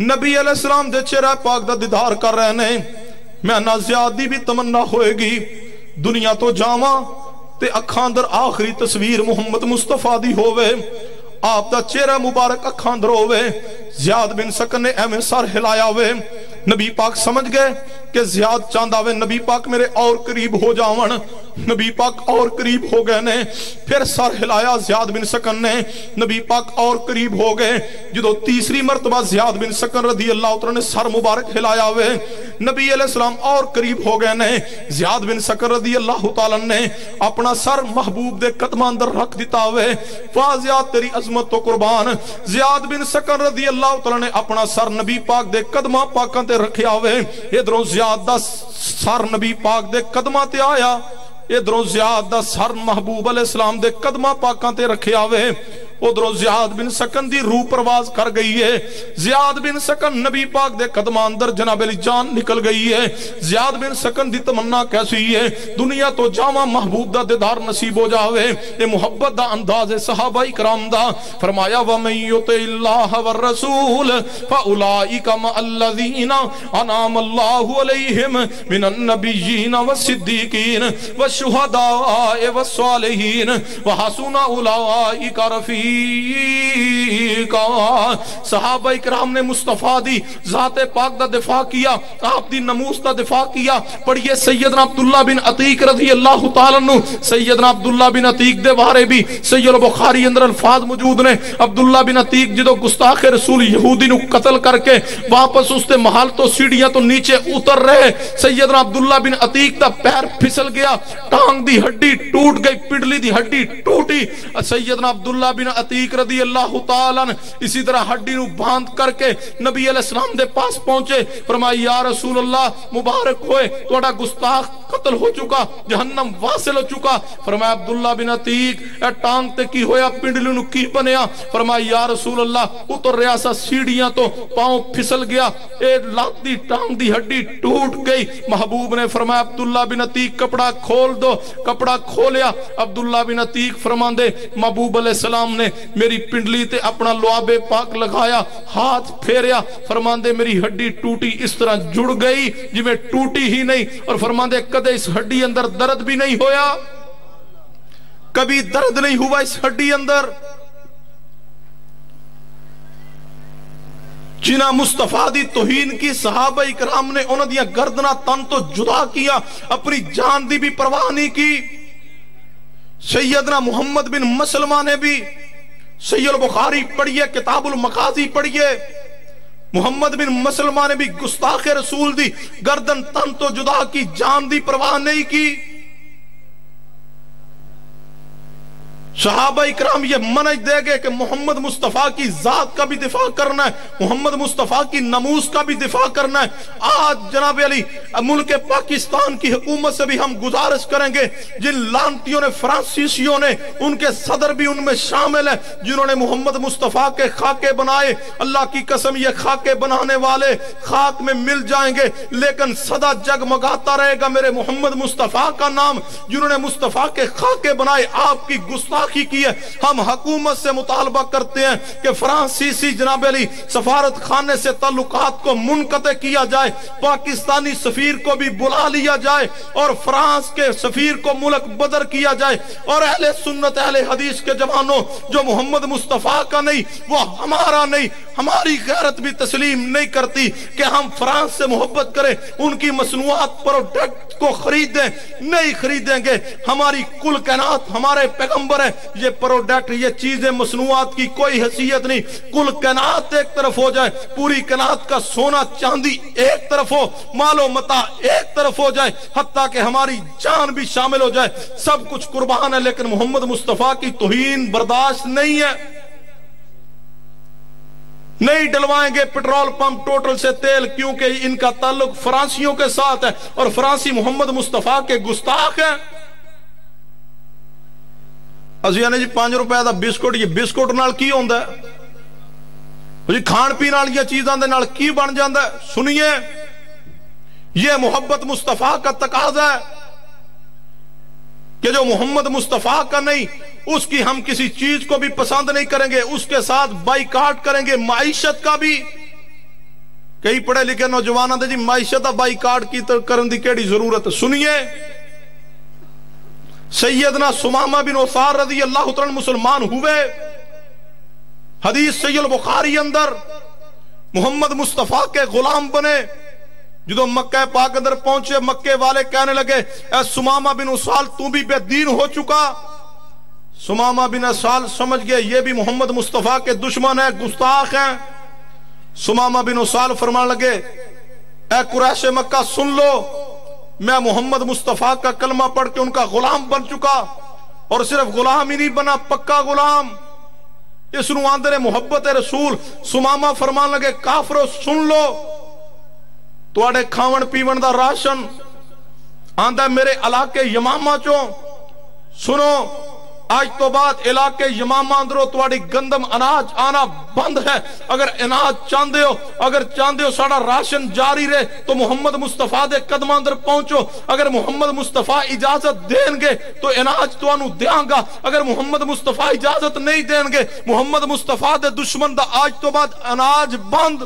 نبی علیہ السلام دے چہرہ پاک دا دیدار کر رہے نے میں نہ زیادی بھی تمنا ہوئے گی دنیا تو جاواں تے اکھاں اندر آخری تصویر محمد مصطفیٰ دی ہووے آپ دا چہرہ مبارک اکھاں اندر ہووے زیاد بن سکن نے ایویں سر ہلایا ہوئے نبی پاک سمجھ گئے کہ زیاد چاندہ ہوئے نبی پاک میرے اور قریب ہو جاون نبی پاک اور قریب ہو گئے نے پھر سر ہلایا زیاد بن سکن نے نبی پاک اور قریب ہو گئے جدو تیسری مرتبہ زیاد بن سکن رضی اللہ عنہ نے سر مبارک ہلایا ہوئے نبی علیہ السلام اور قریب ہو گئے نے زیاد بن سکن رضی اللہ تعالیٰ نے اپنا سر محبوب دے قدمہ اندر رکھ دیتا ہوئے فازیاد تیری عظمت تو قربان زیاد بن سکن رضی اللہ تعالیٰ نے اپنا سر نبی پاک دے قدمہ پاکاں تے رکھیا ہوئے ادھروں زیاد دا سر نبی پاک دے قدمہ تے آیا ادھروں زیاد دا سر محبوب علیہ السلام دے قدمہ پاکاں تے رکھیا ہوئے ادھروں زیاد بن سکن دی روح پرواز کر گئی ہے زیاد بن سکن نبی پاک دے قدمہ اندر جناب علی جان نکل گئی ہے زیاد بن سکن دی تمنا کیسی ہے دنیا تو جامع محبوب دا دیدار نصیب ہو جاوے یہ محبت دا انداز صحابہ اکرام دا فرمایا وَمَن يُطِعِ اللَّهَ وَالرَّسُولَ فَأُولَئِكَ مَعَ الَّذِينَ أَنْعَمَ اللَّهُ عَلَيْهِمْ مِنَ النَّبِيِّينَ وَالصِّدِّيقِينَ وَالشُّهَدَاءِ وَالصَّالِحِينَ وَحَسُنَ أُولَئِكَ رَفِيقًا صحابہ اکرام نے مصطفیٰ دی ذات پاک دا دفاع کیا آپ دی نموس دا دفاع کیا پڑھئے سیدنا عبداللہ بن عتیق رضی اللہ تعالیٰ عنہ سیدنا عبداللہ بن عتیق دے بارے بھی سید البخاری اندر الفاظ موجود نے عبداللہ بن عتیق جدو گستاخ رسول یہودی نو قتل کر کے واپس اس تے محل تو سیڑھیاں تو نیچے اتر رہے سیدنا عبداللہ بن عتیق دا پیر پھسل گیا ٹانگ دی ہڈی ٹوٹ گئی پڈلی دی ہڈی ٹوٹی سیدنا عبداللہ بن عتیق رضی اللہ تعالیٰ اسی طرح ہڈی نو باندھ کر کے نبی علیہ السلام دے پاس پہنچے فرمایا یا رسول اللہ مبارک ہوئے توڑا گستاخ قتل ہو چکا جہنم واصل ہو چکا فرمایا عبداللہ بن عتیق اے ٹانگ تے کی ہویا پنڈلی نو کی بنیا فرمایا یا رسول اللہ اتر رہا سا سیڑھیاں تو پاؤں پھسل گیا اے لات دی ٹانگ دی ہڈی ٹوٹ گئی محبوب نے فرمایا عبداللہ بن عتیق کپڑا کھول دو کپڑا کھولیا عبداللہ بن عتیق فرماندے محبوب علیہ السلام نے میری پنڈلی تے اپنا لعاب پاک لگایا ہاتھ پھیریا فرماندے میری ہڈی ٹوٹی اس طرح جڑ گئی جی میں ٹوٹی ہی نہیں اور فرماندے کدے اس ہڈی اندر درد بھی نہیں ہویا کبھی درد نہیں ہوا اس ہڈی اندر جنہ مصطفیٰ دی توہین کی صحابہ اکرام نے انہوں دیا گردنا تن تو جدا کیا اپنی جان دی بھی پرواہ نہیں کی سیدنا محمد بن مسلمہ نے بھی سید البخاری پڑھئے کتاب المقاضی پڑھئے محمد بن مسلمہ نے بھی گستاخ رسول دی گردن تن تو جدا کی جان دی پرواہ نہیں کی صحابہ اکرام یہ منج دے گئے کہ محمد مصطفیٰ کی ذات کا بھی دفاع کرنا ہے محمد مصطفیٰ کی نموس کا بھی دفاع کرنا ہے آج جناب علی ملک پاکستان کی حکومت سے بھی ہم گزارش کریں گے جن لانتیوں نے فرانسیسیوں نے ان کے صدر بھی ان میں شامل ہیں جنہوں نے محمد مصطفیٰ کے خاکے بنائے اللہ کی قسم یہ خاکے بنانے والے خاک میں مل جائیں گے لیکن صدا جگمگاتا رہے گا میرے محمد مصطفیٰ کا نام جنہوں نے مصطفیٰ کے خاکے بنائے آپ کی گستاخی کی ہے ہم حکومت سے مطالبہ کرتے ہیں کہ فرانسیسی جناب علی سفارت خانے سے تعلقات کو منقطع کیا جائے پاکستانی سفیر کو بھی بلا لیا جائے اور فرانس کے سفیر کو ملک بدر کیا جائے اور اہل سنت اہل حدیث کے جوانوں جو محمد مصطفیٰ کا نہیں وہ ہمارا نہیں ہماری غیرت بھی تسلیم نہیں کرتی کہ ہم فرانس سے محبت کریں ان کی مصنوعات پروڈکٹ کو خریدیں نہیں خریدیں گے ہماری کل کائنات ہمارے پیغمبر ہیں یہ پروڈکٹ یہ چیزیں مصنوعات کی کوئی حیثیت نہیں کل کائنات ایک طرف ہو جائے پوری کائنات کا سونا چاندی ایک طرف ہو مال و متاع ایک طرف ہو جائے حتیٰ کہ ہماری جان بھی شامل ہو جائے سب کچھ قربان ہے لیکن محمد مصطفیٰ کی توہین برداشت نہیں ہے نہیں ڈلوائیں گے پٹرول پمپ ٹوٹل سے تیل کیونکہ ان کا تعلق فرانسیوں کے ساتھ ہے اور فرانسی محمد مصطفیٰ کے گستاخ ہیں اسیاں نے جی 5 روپے دا بسکٹ یہ بسکٹ نال کی ہوندا ہے جی کھان پین والیاں چیزاں دے نال کی بن جاندا ہے سنیے یہ محبت مصطفیٰ کا تقاضا ہے کہ جو محمد مصطفیٰ کا نہیں اس کی ہم کسی چیز کو بھی پسند نہیں کریں گے اس کے ساتھ بائیکاٹ کریں گے معیشت کا بھی کئی پڑھے لکھے نوجوانوں دے جی معیشت دا بائیکاٹ کی کرن دی کیڑی ضرورت؟ سنیے، سیدنا سمامہ بن عثار رضی اللہ تعالیٰ مسلمان ہوئے، حدیث صحیح البخاری اندر محمد مصطفیٰ کے غلام بنے، جدو مکہ پاک اندر پہنچے مکے والے کہنے لگے اے سمامہ بن عثال تو بھی بے دین ہو چکا۔ سمامہ بن عثال سمجھ گئے یہ بھی محمد مصطفیٰ کے دشمن ہیں، گستاخ ہیں۔ سمامہ بن عثال فرمان لگے اے قریش مکہ سن لو، میں محمد مصطفیٰ کا کلمہ پڑھ کے ان کا غلام بن چکا، اور صرف غلام ہی نہیں بنا، پکا غلام، اس نو آندر محبت رسول۔ سمامہ فرمان لگے کافرو سن لو، تواڈے کھاون پیون دا راشن آندہ میرے علاقے یمامہ چوں، سنو آج تو بعد علاقے یمامہ اندروں تواڈی گندم اناج آنا بند ہے۔ اگر اناج چاندے ہو ساڑا راشن جاری رہے تو محمد مصطفیٰ دے قدم اندر پہنچو، اگر محمد مصطفیٰ اجازت دیں گے تو اناج تو انو دیاں گا، اگر محمد مصطفیٰ اجازت نہیں دیں گے محمد مصطفیٰ دے دشمن دا آج تو بعد اناج بند۔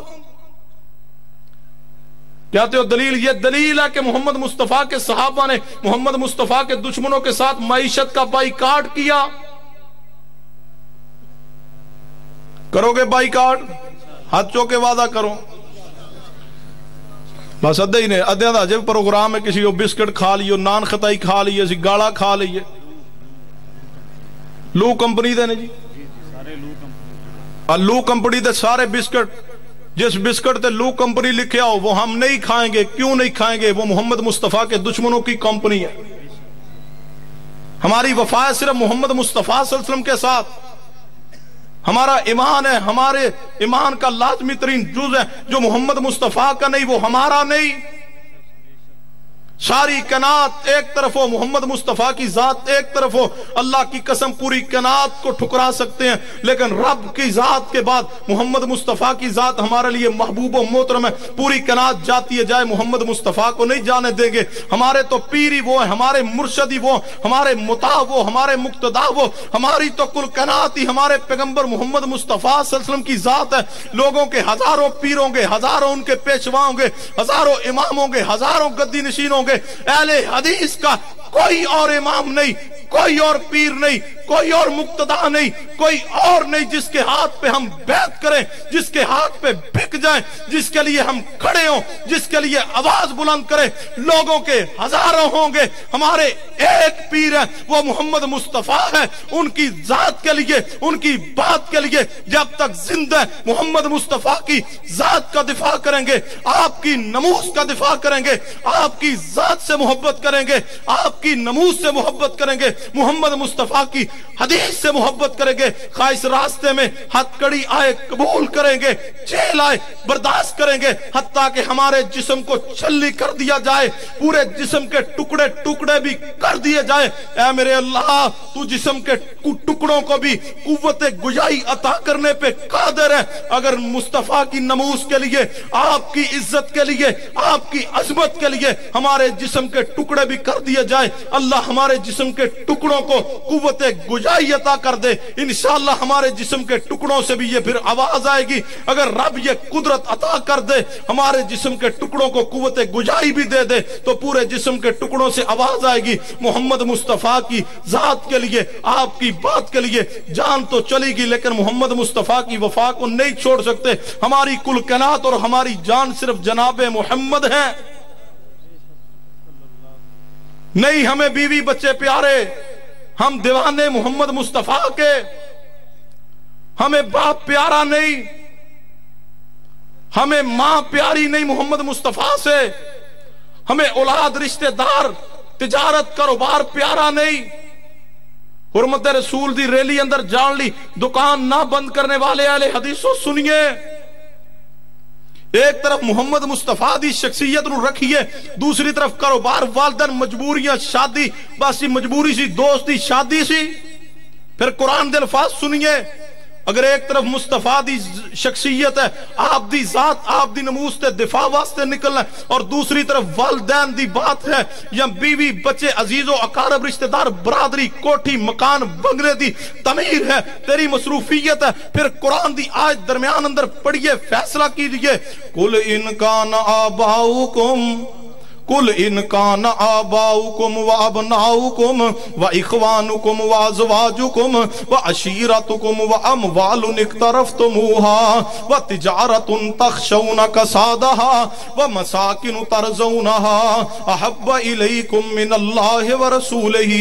کہتے ہو دلیل؟ یہ دلیل ہے کہ محمد مصطفیٰ کے صحابہ نے محمد مصطفیٰ کے دشمنوں کے ساتھ معیشت کا بائیکاٹ کیا۔ کرو گے بائیکاٹ؟ ہاتھ چو کے وعدہ کرو۔ بس ادھے ہی نے ادھے دا جب پروگرام ہے کسی کو بسکٹ کھا لیو، نان خطائی کھا لیے، اسی گاڑا کھا لیے، لو کمپنی دے نے جی، لو کمپنی دے سارے بسکٹ، جس بسکٹ تے لو کمپنی لکھیا ہو وہ ہم نہیں کھائیں گے۔ کیوں نہیں کھائیں گے؟ وہ محمد مصطفیٰ کے دشمنوں کی کمپنی ہے۔ ہماری وفا ہے صرف محمد مصطفیٰ صلی اللہ علیہ وسلم کے ساتھ، ہمارا ایمان ہے، ہمارے ایمان کا لازمی ترین جز ہے، جو محمد مصطفیٰ کا نہیں وہ ہمارا نہیں۔ ساری کائنات ایک طرف ہو، محمد مصطفیٰ کی ذات ایک طرف ہو، اللہ کی قسم پوری کائنات کو ٹھکرا سکتے ہیں، لیکن رب کی ذات کے بعد محمد مصطفیٰ کی ذات ہمارے لیے محبوب و محترم ہے۔ پوری کائنات جاتی ہے جائے محمد مصطفیٰ کو نہیں جانے دیں گے۔ ہمارے تو پیری وہ ہیں، ہمارے مرشدی وہ، ہمارے مطاع وہ، ہمارے مقتدا وہ، ہماری تو کل کائنات ہی ہمارے پیغمبر محمد مصطفیٰ صلی اللہ علیہ وسلم کی ذات ہے۔ لوگوں کے ہزاروں پیر ہوں گے، ہزاروں ان کے پیشوا ہوں گے، ہزاروں امام ہوں گے، ہزاروں گدی نشین ہوں گے، اہل حدیث کا کوئی اور امام نہیں، کوئی اور پیر نہیں، کوئی اور مقتدا نہیں، کوئی اور نہیں جس کے ہاتھ پہ ہم بیعت کریں، جس کے ہاتھ پہ بک جائیں، جس کے لیے ہم کھڑے ہوں، جس کے لیے آواز بلند کریں۔ لوگوں کے ہزاروں ہوں گے، ہمارے ایک پیر ہیں، وہ محمد مصطفیٰ ہے۔ ان کی ذات کے لیے، ان کی بات کے لیے جب تک زندہ ہے محمد مصطفیٰ کی ذات کا دفاع کریں گے، آپ کی نموز کا دفاع کریں گے، آپ کی ذات سے محبت کریں گے، آپ کی نموز سے محبت کریں گے، محمد مصطفیٰ کی حدیث سے محبت کریں گے۔ خواہ اس راستے میں ہتھ کڑی آئے قبول کریں گے، جیل آئے برداشت کریں گے، حتیٰ کہ ہمارے جسم کو چھلی کر دیا جائے، پورے جسم کے ٹکڑے ٹکڑے بھی کر دیے جائے۔ اے میرے اللہ، تو جسم کے ٹکڑوں کو بھی قوت گویائی عطا کرنے پہ قادر ہے۔ اگر مصطفیٰ کی نموز کے لیے، آپ کی عزت کے لیے، آپ کی عظمت کے لیے ہمارے جسم کے ٹکڑے بھی کر دیے جائے، اللہ ہمارے جسم کے ٹکڑوں کو قوت گویائی عطا کر دے، انشاءاللہ ہمارے جسم کے ٹکڑوں سے بھی یہ پھر آواز آئے گی۔ اگر رب یہ قدرت عطا کر دے، ہمارے جسم کے ٹکڑوں کو قوت گویائی بھی دے دے، تو پورے جسم کے ٹکڑوں سے آواز آئے گی محمد مصطفیٰ کی ذات کے لیے، آپ کی بات کے لیے جان تو چلے گی، لیکن محمد مصطفیٰ کی وفا کو نہیں چھوڑ سکتے۔ ہماری کل کائنات اور ہماری جان صرف جناب محمد ہے۔ نہیں ہمیں بیوی بچے پیارے، ہم دیوانے محمد مصطفیٰ کے، ہمیں باپ پیارا نہیں، ہمیں ماں پیاری نہیں محمد مصطفیٰ سے، ہمیں اولاد رشتہ دار تجارت کاروبار پیارا نہیں۔ حرمت رسول دی ریلی اندر جان لی، دکان نہ بند کرنے والے اہل حدیثوں سنیے، ایک طرف محمد مصطفیٰ دی شخصیت نو رکھیے، دوسری طرف کاروبار، والدن، مجبوریاں، شادی، بس مجبوری سی، دوستی، شادی سی۔ پھر قرآن دے الفاظ سنیے، اگر ایک طرف مصطفیٰ دی شخصیت ہے، آپ دی ذات، آپ دی نموس تے دفاع واسطے نکلنا ہے، اور دوسری طرف والدین دی بات ہے یا بیوی بچے عزیز و اقارب رشتہ دار برادری کوٹھی مکان بنگلے دی تعمیر ہے، تیری مصروفیت ہے، پھر قرآن دی آیت درمیان اندر پڑھیے، فیصلہ کیجئے. قُلْ إِنْ كَانَ آبَاؤُكُمْ قُلْ إِنْ كَانَ آبَاؤُكُمْ وَأَبْنَاؤُكُمْ وَإِخْوَانُكُمْ وَأَزْوَاجُكُمْ وَعَشِيرَتُكُمْ وَأَمْوَالٌ اقْتَرَفْتُمُوهَا وَتِجَارَةٌ تَخْشَوْنَ كَسَادَهَا وَمَسَاكِنُ تَرْضَوْنَهَا أَحَبَّ إِلَيْكُمْ مِنَ اللَّهِ وَرَسُولِهِ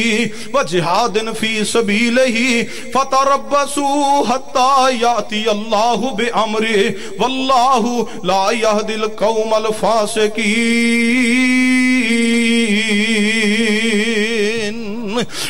وَجِهَادٍ فِي سَبِيلِهِ فَتَرَبَّصُوا حَتَّى يَأْتِيَ اللَّهُ بِأَمْرِهِ وَاللَّهُ لَا يَهْدِي الْقَوْمَ الْفَاسِقِينَ.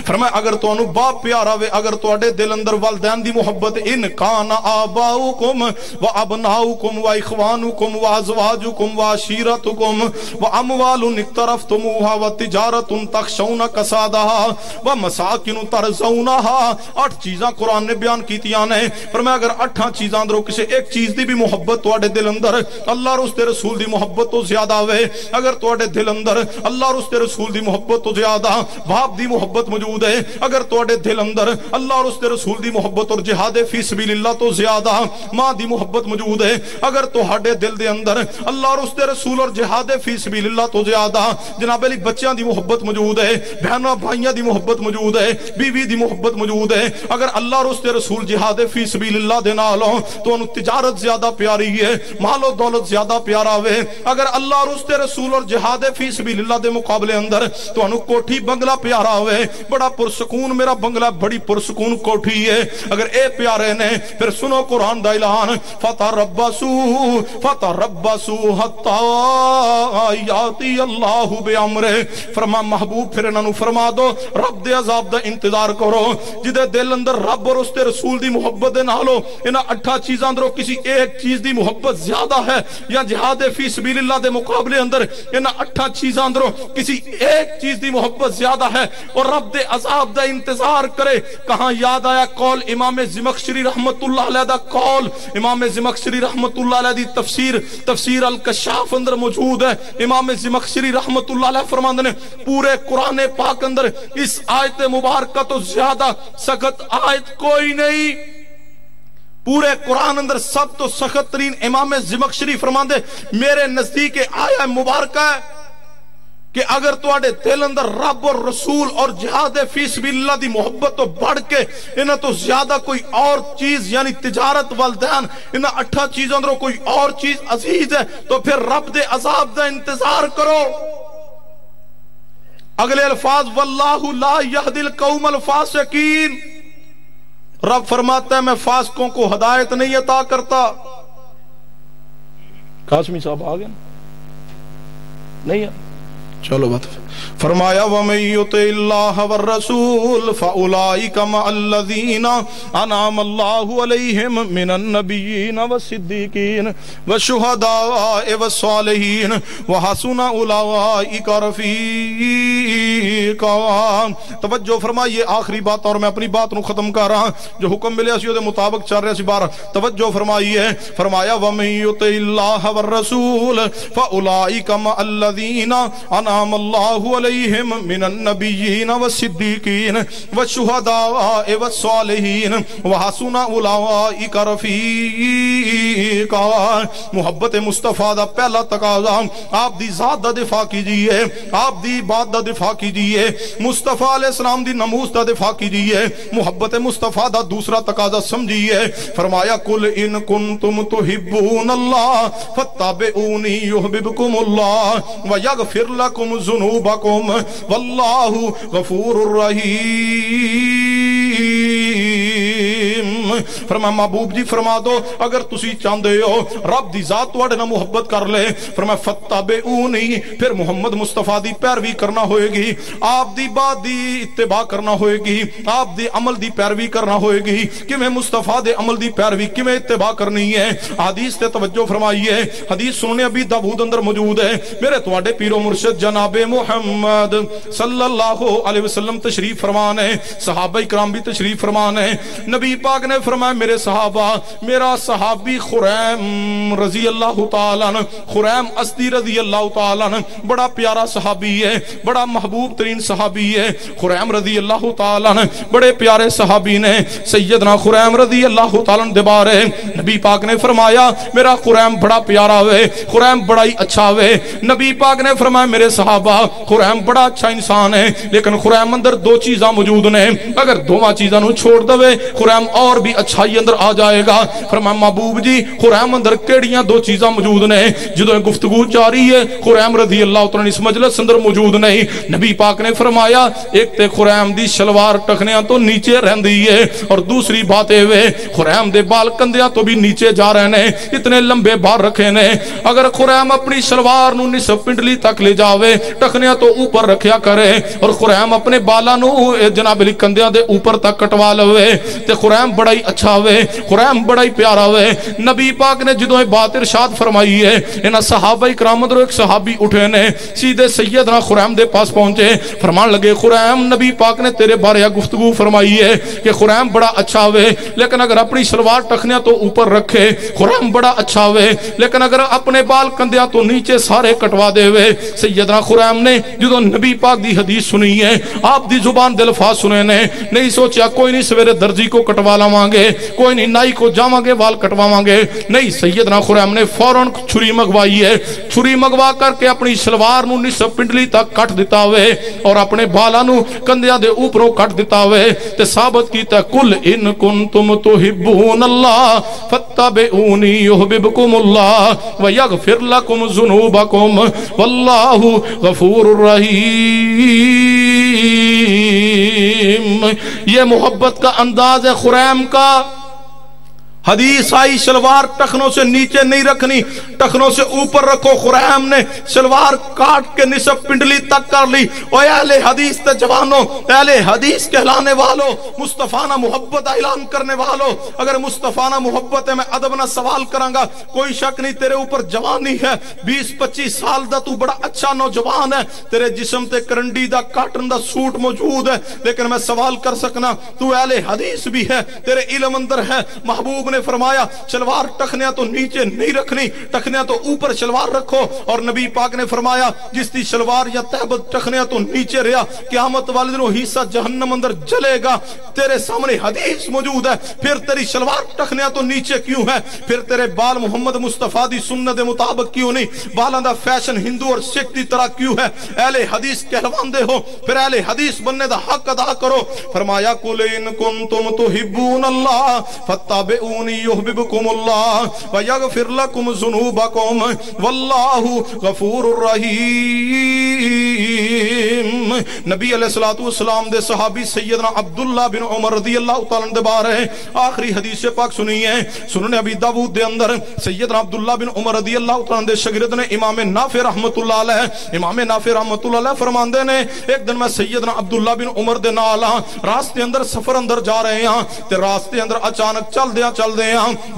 فرمایا اگر تو انو باپ پیارا وے، اگر تو اڈے دل اندر والدین دی محبت، ان کان آباؤکم و ابناؤکم و اخوانکم و ازواجکم و عشیرتکم و اموال اقترفتموها و تجارت تخشون کسادها و مساکن ترزونها. 8 چیزاں قرآن نے بیان کیتیاں نے. فرمایا اگر 8 چیزاں اندروں کسی ایک چیز دی بھی محبت تو اڈے دل اندر اللہ اور اس دے رسول دی محبت تو زیادہ ہوئے، اگر تو اڈے دل اندر اللہ اور اس دے رسول دی محبت تو زیادہ باپ دی محبت موجود ہے، اگر توڑے دل اندر اللہ اور اس دے رسول دی محبت اور جہاد فی سبیل اللہ تو زیادہ ماں دی محبت موجود ہے، اگر توڑے دل دے اندر اللہ اور اس دے رسول اور جہاد فی سبیل اللہ تو زیادہ جناب علی بچیاں دی محبت موجود ہے، بہنوں بھائیاں دی محبت موجود ہے، بیوی دی محبت موجود ہے، اگر اللہ اور اس دے رسول جہاد فی سبیل اللہ دے نالوں تو انہوں تجارت زیادہ پیاری ہے، مال و دولت زیادہ پیارا ہوئے، اگر اللہ اور اس دے رسول اور جہاد فی سبیل اللہ دے مقابلے اندر تو انہوں کوٹھی بنگلہ پیارا ہوئے، بڑا پرسکون میرا بنگلہ بڑی پرسکون کوٹھی ہے، اگر اے پیارے نے پھر سنو قرآن دا اعلان فتربصوا حتی یاتی اللہ بامرہ. فرما محبوب پھر انہوں فرما دو رب دے عذاب دا انتظار کرو. جدے دل اندر رب اور اس دے رسول دی محبت دے نالو انہاں 8 چیزاں اندروں کسی ایک چیز دی محبت زیادہ ہے یا جہاد فی سبیل اللہ دے مقابلے اندر انہاں 8 چیزاں اندروں کسی ایک چیز دی محبت زیادہ ہے اور رب دے عذاب دا انتظار کرے. کہاں یاد آیا قول امام زمخشری رحمت اللہ علیہ دا قول، امام زمخشری رحمت اللہ علیہ دی تفسیر الکشاف اندر موجود ہے. امام زمخشری رحمت اللہ علیہ فرماندے نے پورے قرآن پاک اندر اس آیت مبارکہ تو زیادہ سخت آیت کوئی نہیں. پورے قرآن اندر سب تو سخت ترین امام زمخشری فرماندے میرے نزدیک آیا مبارکہ ہے کہ اگر تواڈے دل اندر رب اور رسول اور جہاد فی سبیل اللہ دی محبت تو بڑھ کے انہاں تو زیادہ کوئی اور چیز یعنی تجارت والدین انہاں 8 چیزوں اندروں کوئی اور چیز عزیز ہے تو پھر رب دے عذاب دا انتظار کرو. اگلے الفاظ واللہ لا یہدی القوم الفاسقین. رب فرماتا ہے میں فاسقوں کو ہدایت نہیں عطا کرتا. قاسمی صاحب آگئے نہیں ہے چلو بات فرمایا وَمَن يُطِعِ اللَّهَ وَالرَّسُولَ فَأُولَئِكَ مَعَ الَّذِينَ أَنْعَمَ اللَّهُ عَلَيْهِمْ مِنَ النَّبِيِّينَ وَالصِّدِّيقِينَ وَالشُّهَدَاءِ وَالصَّالِحِينَ وَحَسُنَ أُولَئِكَ رَفِيقًا. توجہ فرمائیے آخری بات اور میں اپنی بات نو ختم کر رہا جو حکم ملے اسی دے مطابق چل رہے سی بار. توجہ فرمائیے فرمایا وَمَن يُطِعِ اللَّهَ وَالرَّسُولَ فَأُولَئِكَ مَعَ الَّذِينَ أَنْعَمَ اللَّهُ علیہم من النبیین والصدیقین والشہداء والصالحین وحسن اولئک رفیقا. محبت مصطفیٰ دا پہلا تقاضا آپ دی ذات دا دفاع کیجئے، آپ دی بات دا دفاع کیجئے، مصطفیٰ علیہ السلام دی نموس دا دفاع کیجئے. محبت مصطفیٰ دا دوسرا تقاضا سمجھئے. فرمایا قل ان کنتم تحبون اللہ فاتبعونی یحببکم اللہ ویغفر لکم ذنوبکم واللہ غفور الرحیم. فرمایا محبوب جی فرما دو اگر تسی چاندے ہو رب دی ذات توڑے نہ محبت کر لے فرمایا فتبعونی پھر محمد مصطفیٰ دی پیروی کرنا ہوئے گی، آپ دی بات دی اتباع کرنا ہوئے گی، آپ دی عمل دی پیروی کرنا ہوئے گی. کہ میں مصطفیٰ دے عمل دی پیروی کہ میں اتباع کرنی ہے. حدیث تے توجہ فرمائیے، حدیث سننے ابھی داؤد اندر موجود ہے. میرے تواڈے پیر و مرشد جناب محمد صلی اللہ علیہ وسلم تشریف فرمان ہے، صحابہ کرام بھی تشریف فرمان ہے. نبی پاک نے فرمایا میرے صحابہ، میرا صحابی خریم رضی اللہ تعالیٰ عنہ، خریم اسدی رضی اللہ تعالیٰ عنہ بڑا پیارا صحابی ہے، بڑا محبوب ترین صحابی ہے۔ خریم رضی اللہ تعالیٰ عنہ بڑے پیارے صحابی نے سیدنا خریم رضی اللہ تعالیٰ عنہ دے بارے نبی پاک نے فرمایا میرا خریم بڑا پیارا ہوئے، خریم بڑا ہی اچھا ہوئے۔ نبی پاک نے فرمایا میرے صحابہ خریم بڑا اچھا انسان ہے، لیکن خریم اندر دو چیزاں موجود نے، اگر دوواں چیزاں نو چھوڑ دوے خریم اور بھی اچھائی اندر آ جائے گا۔ فرمایا محبوب جی خریم اندر کیڑیاں دو چیزاں موجود نے؟ جدوں گفتگو جاری ہے خریم رضی اللہ تعالیٰ اس مجلس اندر موجود نہیں، نبی پاک نے فرمایا ایک تے خریم دی شلوار ٹکنیاں تو نیچے رہندی ہے، اور دوسری بات ہے خریم دے بال کندیاں تو بھی نیچے جا رہے نے، اتنے لمبے بال رکھے نے۔ اگر خریم اپنی شلوار نو نصف پنڈلی تک لے جاوے، ٹکنیاں تو اوپر رکھیا کرے، اور خریم اپنے بالاں نو جناب علی کندیاں دے اوپر تک کٹوا لوے، تے خریم بڑا ہی اچھا ہوئے، خریم بڑا ہی پیارا ہوئے۔ نبی پاک نے جدوں یہ بات ارشاد فرمائی ہے، انہاں صحابہ کرام اندر ایک صحابی اٹھے نے، سیدھے سیدنا خریم دے پاس پہنچے، فرمان لگے خریم نبی پاک نے تیرے بارے گفتگو فرمائی ہے کہ خریم بڑا اچھا ہوئے، لیکن اگر اپنی شلوار ٹخنیاں تو اوپر رکھے خریم بڑا اچھا ہوئے، لیکن اگر اپنے بال کندیاں تو نیچے سارے کٹوا دے ہوئے۔ سیدنا خریم نے جدوں نبی پاک دی حدیث سنی ہے، آپ دی زبان دے الفاظ سنے نے، نہیں سوچیا کوئی نہیں سویرے درجی کو کٹوا لاواں گے، کوئی نہیں نائی کو جاواں گے وال کٹواواں گے، نہیں سیدنا خریم نے فوراً چھری منگوائی ہے، چھری منگوا کر کے اپنی شلوار نو نصف پنڈلی تک کٹ دیتا ہوئے اور اپنے بالاں نو کندیاں دے اوپروں کٹ دیتا ہوئے تے ثابت کیتا کل ان کنتم تحبون اللہ فاتبعونی یحببکم اللہ ویغفر لکم ذنوبکم واللہ غفور الرحیم۔ یہ محبت کا انداز ہے خریم کا۔ حدیث آئی شلوار ٹخنوں سے نیچے نہیں رکھنی، ٹخنوں سے اوپر رکھو۔ خریم نے شلوار کاٹ کے نصف پنڈلی تک کر لی۔ اوے اہل حدیث تے جوانوں، اہل حدیث کہلانے والوں، مصطفیٰ محبت اعلان کرنے والوں، اگر مصطفیٰ محبت ہے میں ادب نہ سوال کروں گا، کوئی شک نہیں تیرے اوپر جوانی ہے، 20-25 سال دا تو بڑا اچھا نوجوان ہے، تیرے جسم تے کرنڈی دا کاٹن دا سوٹ موجود ہے، لیکن میں سوال کر سکنا تو اہل حدیث بھی ہے، تیرے علم اندر ہے۔ محبوب نے فرمایا شلوار ٹخنیاں تو نیچے نہیں رکھنی، ٹخنیاں تو اوپر شلوار رکھو، اور نبی پاک نے فرمایا جس دی شلوار یا تہبت ٹخنیاں تو نیچے رہا قیامت والے دن حصہ جہنم اندر جلے گا۔ تیرے سامنے حدیث موجود ہے، پھر تیری شلوار ٹخنیاں تو نیچے کیوں ہے؟ پھر تیرے بال محمد مصطفیٰ دی سنت مطابق کیوں نہیں؟ بالاں دا فیشن ہندو اور سکھ دی طرح کیوں ہے؟ اہل حدیث کہلواندے ہو، پھر اہل حدیث بننے دا حق ادا کرو۔ فرمایا قل ان کنتم تحبون اللہ فاتبعونی یحببکم اللہ ویغفر لکم ذنوبکم واللہ غفور الرحیم۔ نبی علیہ السلام دے صحابی سیدنا عبداللہ بن عمر رضی اللہ تعالیٰ عنہ دے بارے آخری حدیث پاک سنی ہے، سنن ابی داؤد دے اندر سیدنا عبداللہ بن عمر رضی اللہ تعالیٰ عنہ دے شاگرد نے امام نافع رحمت اللہ علیہ، امام نافع رحمت اللہ علیہ فرماندے نے ایک دن میں سیدنا عبداللہ بن عمر دے نال راستے اندر سفر اندر جا رہے ہیں تے راستے اندر اچانک چل دے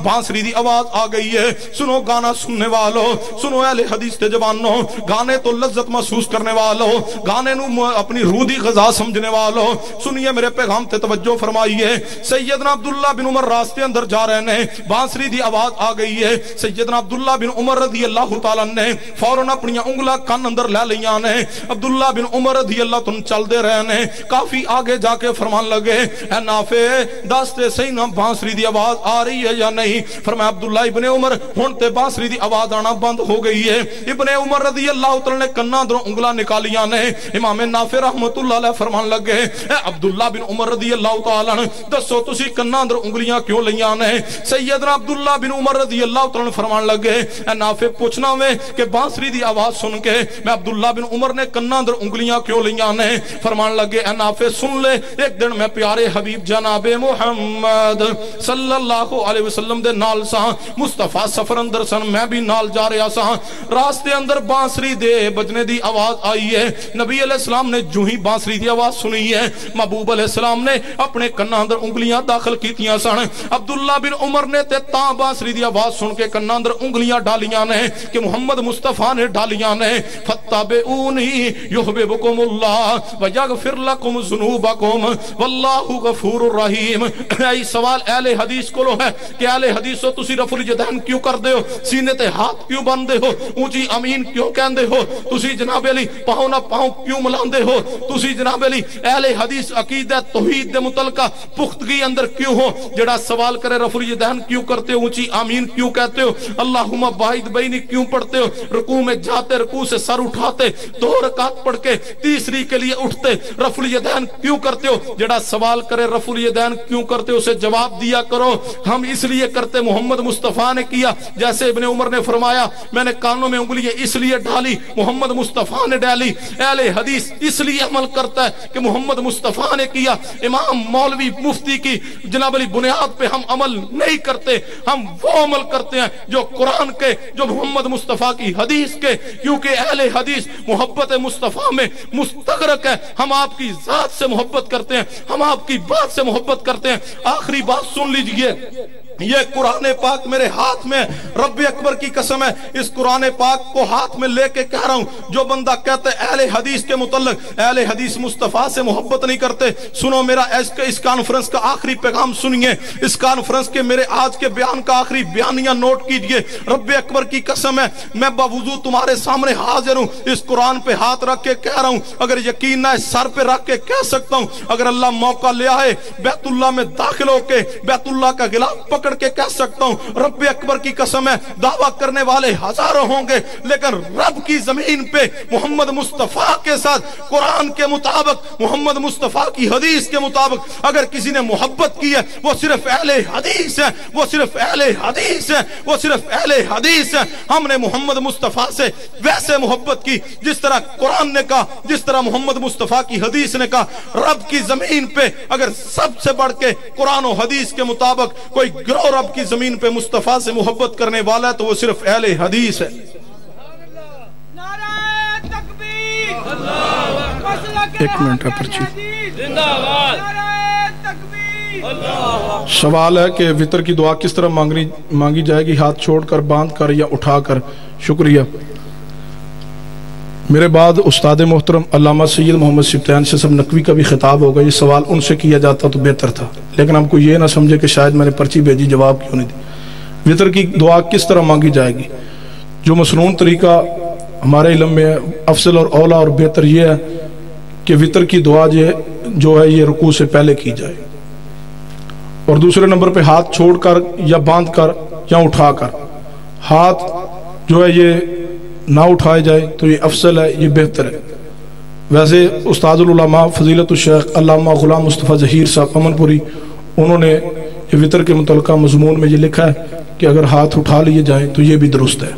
بانسری دی آواز آ گئی ہے۔ سنو گانا سننے والوں، سنو اہل حدیث تے جوانوں، گانے تو لذت محسوس کرنے والوں، گانے نو اپنی روح دی غذا سمجھنے والوں، سنیے میرے پیغام تے توجہ فرمائیے۔ سیدنا عبداللہ بن عمر راستے اندر جا رہے ہیں، بانسری دی آواز آ گئی ہے۔ سیدنا عبداللہ بن عمر رضی اللہ تعالیٰ نے فوراً اپنی انگلاں کان اندر لے لیاں نے۔ عبداللہ بن عمر رضی اللہ تعالیٰ چل دے رہے ہیں، کافی آگے جا کے فرمان لگے اے نافع دستے صحیح نہ بانسری دی آواز آ رہی ہے یا نہیں؟ فرمایا عبداللہ ابن عمر ہن تے بانسری دی آواز آنا بند ہو گئی ہے۔ ابن عمر رضی اللہ تعالی نے کناں اندروں انگلاں نکالیاں نے۔ امام نافع رحمت اللہ علیہ فرمان لگے اے عبداللہ بن عمر رضی اللہ تعالی عنہ دسو تسی کناں اندر انگلیاں کیوں لیاں نے؟ سیدنا عبداللہ بن عمر رضی اللہ تعالی فرمان لگے اے نافع پوچھنا میں کہ بانسری دی آواز سن کے میں عبداللہ بن عمر نے کناں اندر انگلیاں کیوں لیاں نے؟ فرمان لگے اے نافع سن لے، ایک دن میں پیارے حبیب جناب محمد صلی اللہ علیہ وسلم دے نال سا، مصطفیٰ سفر اندر سن، میں بھی نال جا رہا سا، راستے اندر بانسری دے بجنے دی آواز آئی ہے۔ نبی علیہ السلام السلام نے جو ہی بانسری دی آواز سنی ہے محبوب علیہ السلام نے اپنے کناں اندر انگلیاں داخل کیتیاں سن عبداللہ بن عمر نے تے تاں بانسری دی آواز سن کے کناں اندر انگلیاں ڈالیاں نے کہ محمد مصطفیٰ نے ڈالیاں نے فتابعونی یحببکم اللہ ویغفر لکم ذنوبکم واللہ غفور الرحیم. ای سوال اہل حدیث کو لو ہے کہ اہل حدیثو تسی رفع الیدین کیوں کر دے ہو, سینے تے ہاتھ کیوں بندے ہو, اونچی امین کیوں کہندے ہو, تسی جناب علی پاؤں نہ پاؤں کیوں ملاندے ہو, تسی جناب علی اہل حدیث عقیدہ توحید دے متعلقہ پختگی اندر کیوں ہو, جڑا سوال کرے رفع الیدین کیوں کرتے ہو, اونچی آمین کیوں کہتے ہو, اللہم باعد بینی کیوں پڑھتے ہو, رکوع میں جاتے رکوع سے سر اٹھاتے 2 رکعت پڑھ کے تیسری کے لیے اٹھتے رفع الیدین کیوں کرتے ہو, جڑا سوال کرے رفع الیدین کیوں کرتے ہو اسے جواب دیا کرو. ہم اس لیے کرتے محمد مصطفیٰ نے کیا, جیسے ابن عمر نے فرمایا میں نے کانوں میں انگلیاں اس لیے ڈالی محمد مصطفیٰ نے ڈالی. اہل حدیث اس لیے عمل کرتا ہے کہ محمد مصطفیٰ نے کیا. امام مولوی مفتی کی جناب علی بنیاد پہ ہم عمل نہیں کرتے, ہم وہ عمل کرتے ہیں جو قرآن کے, جو محمد مصطفیٰ کی حدیث کے, کیونکہ اہل حدیث محبت مصطفیٰ میں مستغرق ہے. ہم آپ کی ذات سے محبت کرتے ہیں, ہم آپ کی بات سے محبت کرتے ہیں. آخری بات سن لیجئے, یہ قرآن پاک میرے ہاتھ میں, رب اکبر کی قسم ہے اس قرآن پاک کو ہاتھ میں لے کے کہہ رہا ہوں, جو بندہ کہتے ہے اہل حدیث کے متعلق اہل حدیث مصطفیٰ سے محبت نہیں کرتے, سنو میرا اس کانفرنس کا آخری پیغام سنیے, اس کانفرنس کے میرے آج کے بیان کا آخری بیانیہ نوٹ کیجئے. رب اکبر کی قسم ہے میں باوضو تمہارے سامنے حاضر ہوں, اس قرآن پہ ہاتھ رکھ کے کہہ رہا ہوں, اگر یقین نہ سر پہ رکھ کے کہہ سکتا ہوں, اگر اللہ موقع لے آئے بیت اللہ میں داخل ہو کے بیت اللہ کا غلاف پکڑ کے کہہ سکتا ہوں, رب اکبر کی قسم ہے دعویٰ کرنے والے ہزاروں ہوں گے, لیکن رب کی زمین پہ محمد مصطفیٰ کے ساتھ قرآن کے مطابق محمد مصطفیٰ کی حدیث کے مطابق اگر کسی نے محبت کی ہے وہ صرف اہل حدیث ہے, وہ صرف اہل حدیث ہے, وہ صرف اہل حدیث ہے. ہم نے محمد مصطفیٰ سے ویسے محبت کی جس طرح قرآن نے کہا, جس طرح محمد مصطفیٰ کی حدیث نے کہا. رب کی زمین پہ اگر سب سے بڑھ کے قرآن و حدیث کے مطابق کوئی گروہ رب کی زمین پہ مصطفیٰ سے محبت کرنے والا ہے تو وہ صرف اہل حدیث ہے. ایک منٹ پرچی. سوال ہے کہ وطر کی دعا کس طرح مانگی جائے گی, ہاتھ چھوڑ کر, باندھ کر یا اٹھا کر؟ شکریہ. میرے بعد استاد محترم علامہ سید محمد سبطین سے سب نقوی کا بھی خطاب ہوگا, یہ سوال ان سے کیا جاتا تو بہتر تھا, لیکن ہم کو یہ نہ سمجھے کہ شاید میں نے پرچی بھیجی جواب کیوں نہیں دی. وطر کی دعا کس طرح مانگی جائے گی؟ جو مسنون طریقہ ہمارے علم میں افضل اور اولا اور بہتر یہ ہے کہ وطر کی دعا جو ہے یہ رکوع سے پہلے کی جائے, اور دوسرے نمبر پہ ہاتھ چھوڑ کر یا باندھ کر یا اٹھا کر. ہاتھ جو ہے یہ نہ اٹھائے جائے تو یہ افضل ہے, یہ بہتر ہے. ویسے استاد العلماء فضیلت الشیخ علامہ غلام مصطفیٰ ظہیر صاحب امن پوری, انہوں نے یہ وطر کے متعلقہ مضمون میں یہ لکھا ہے کہ اگر ہاتھ اٹھا لیے جائیں تو یہ بھی درست ہے.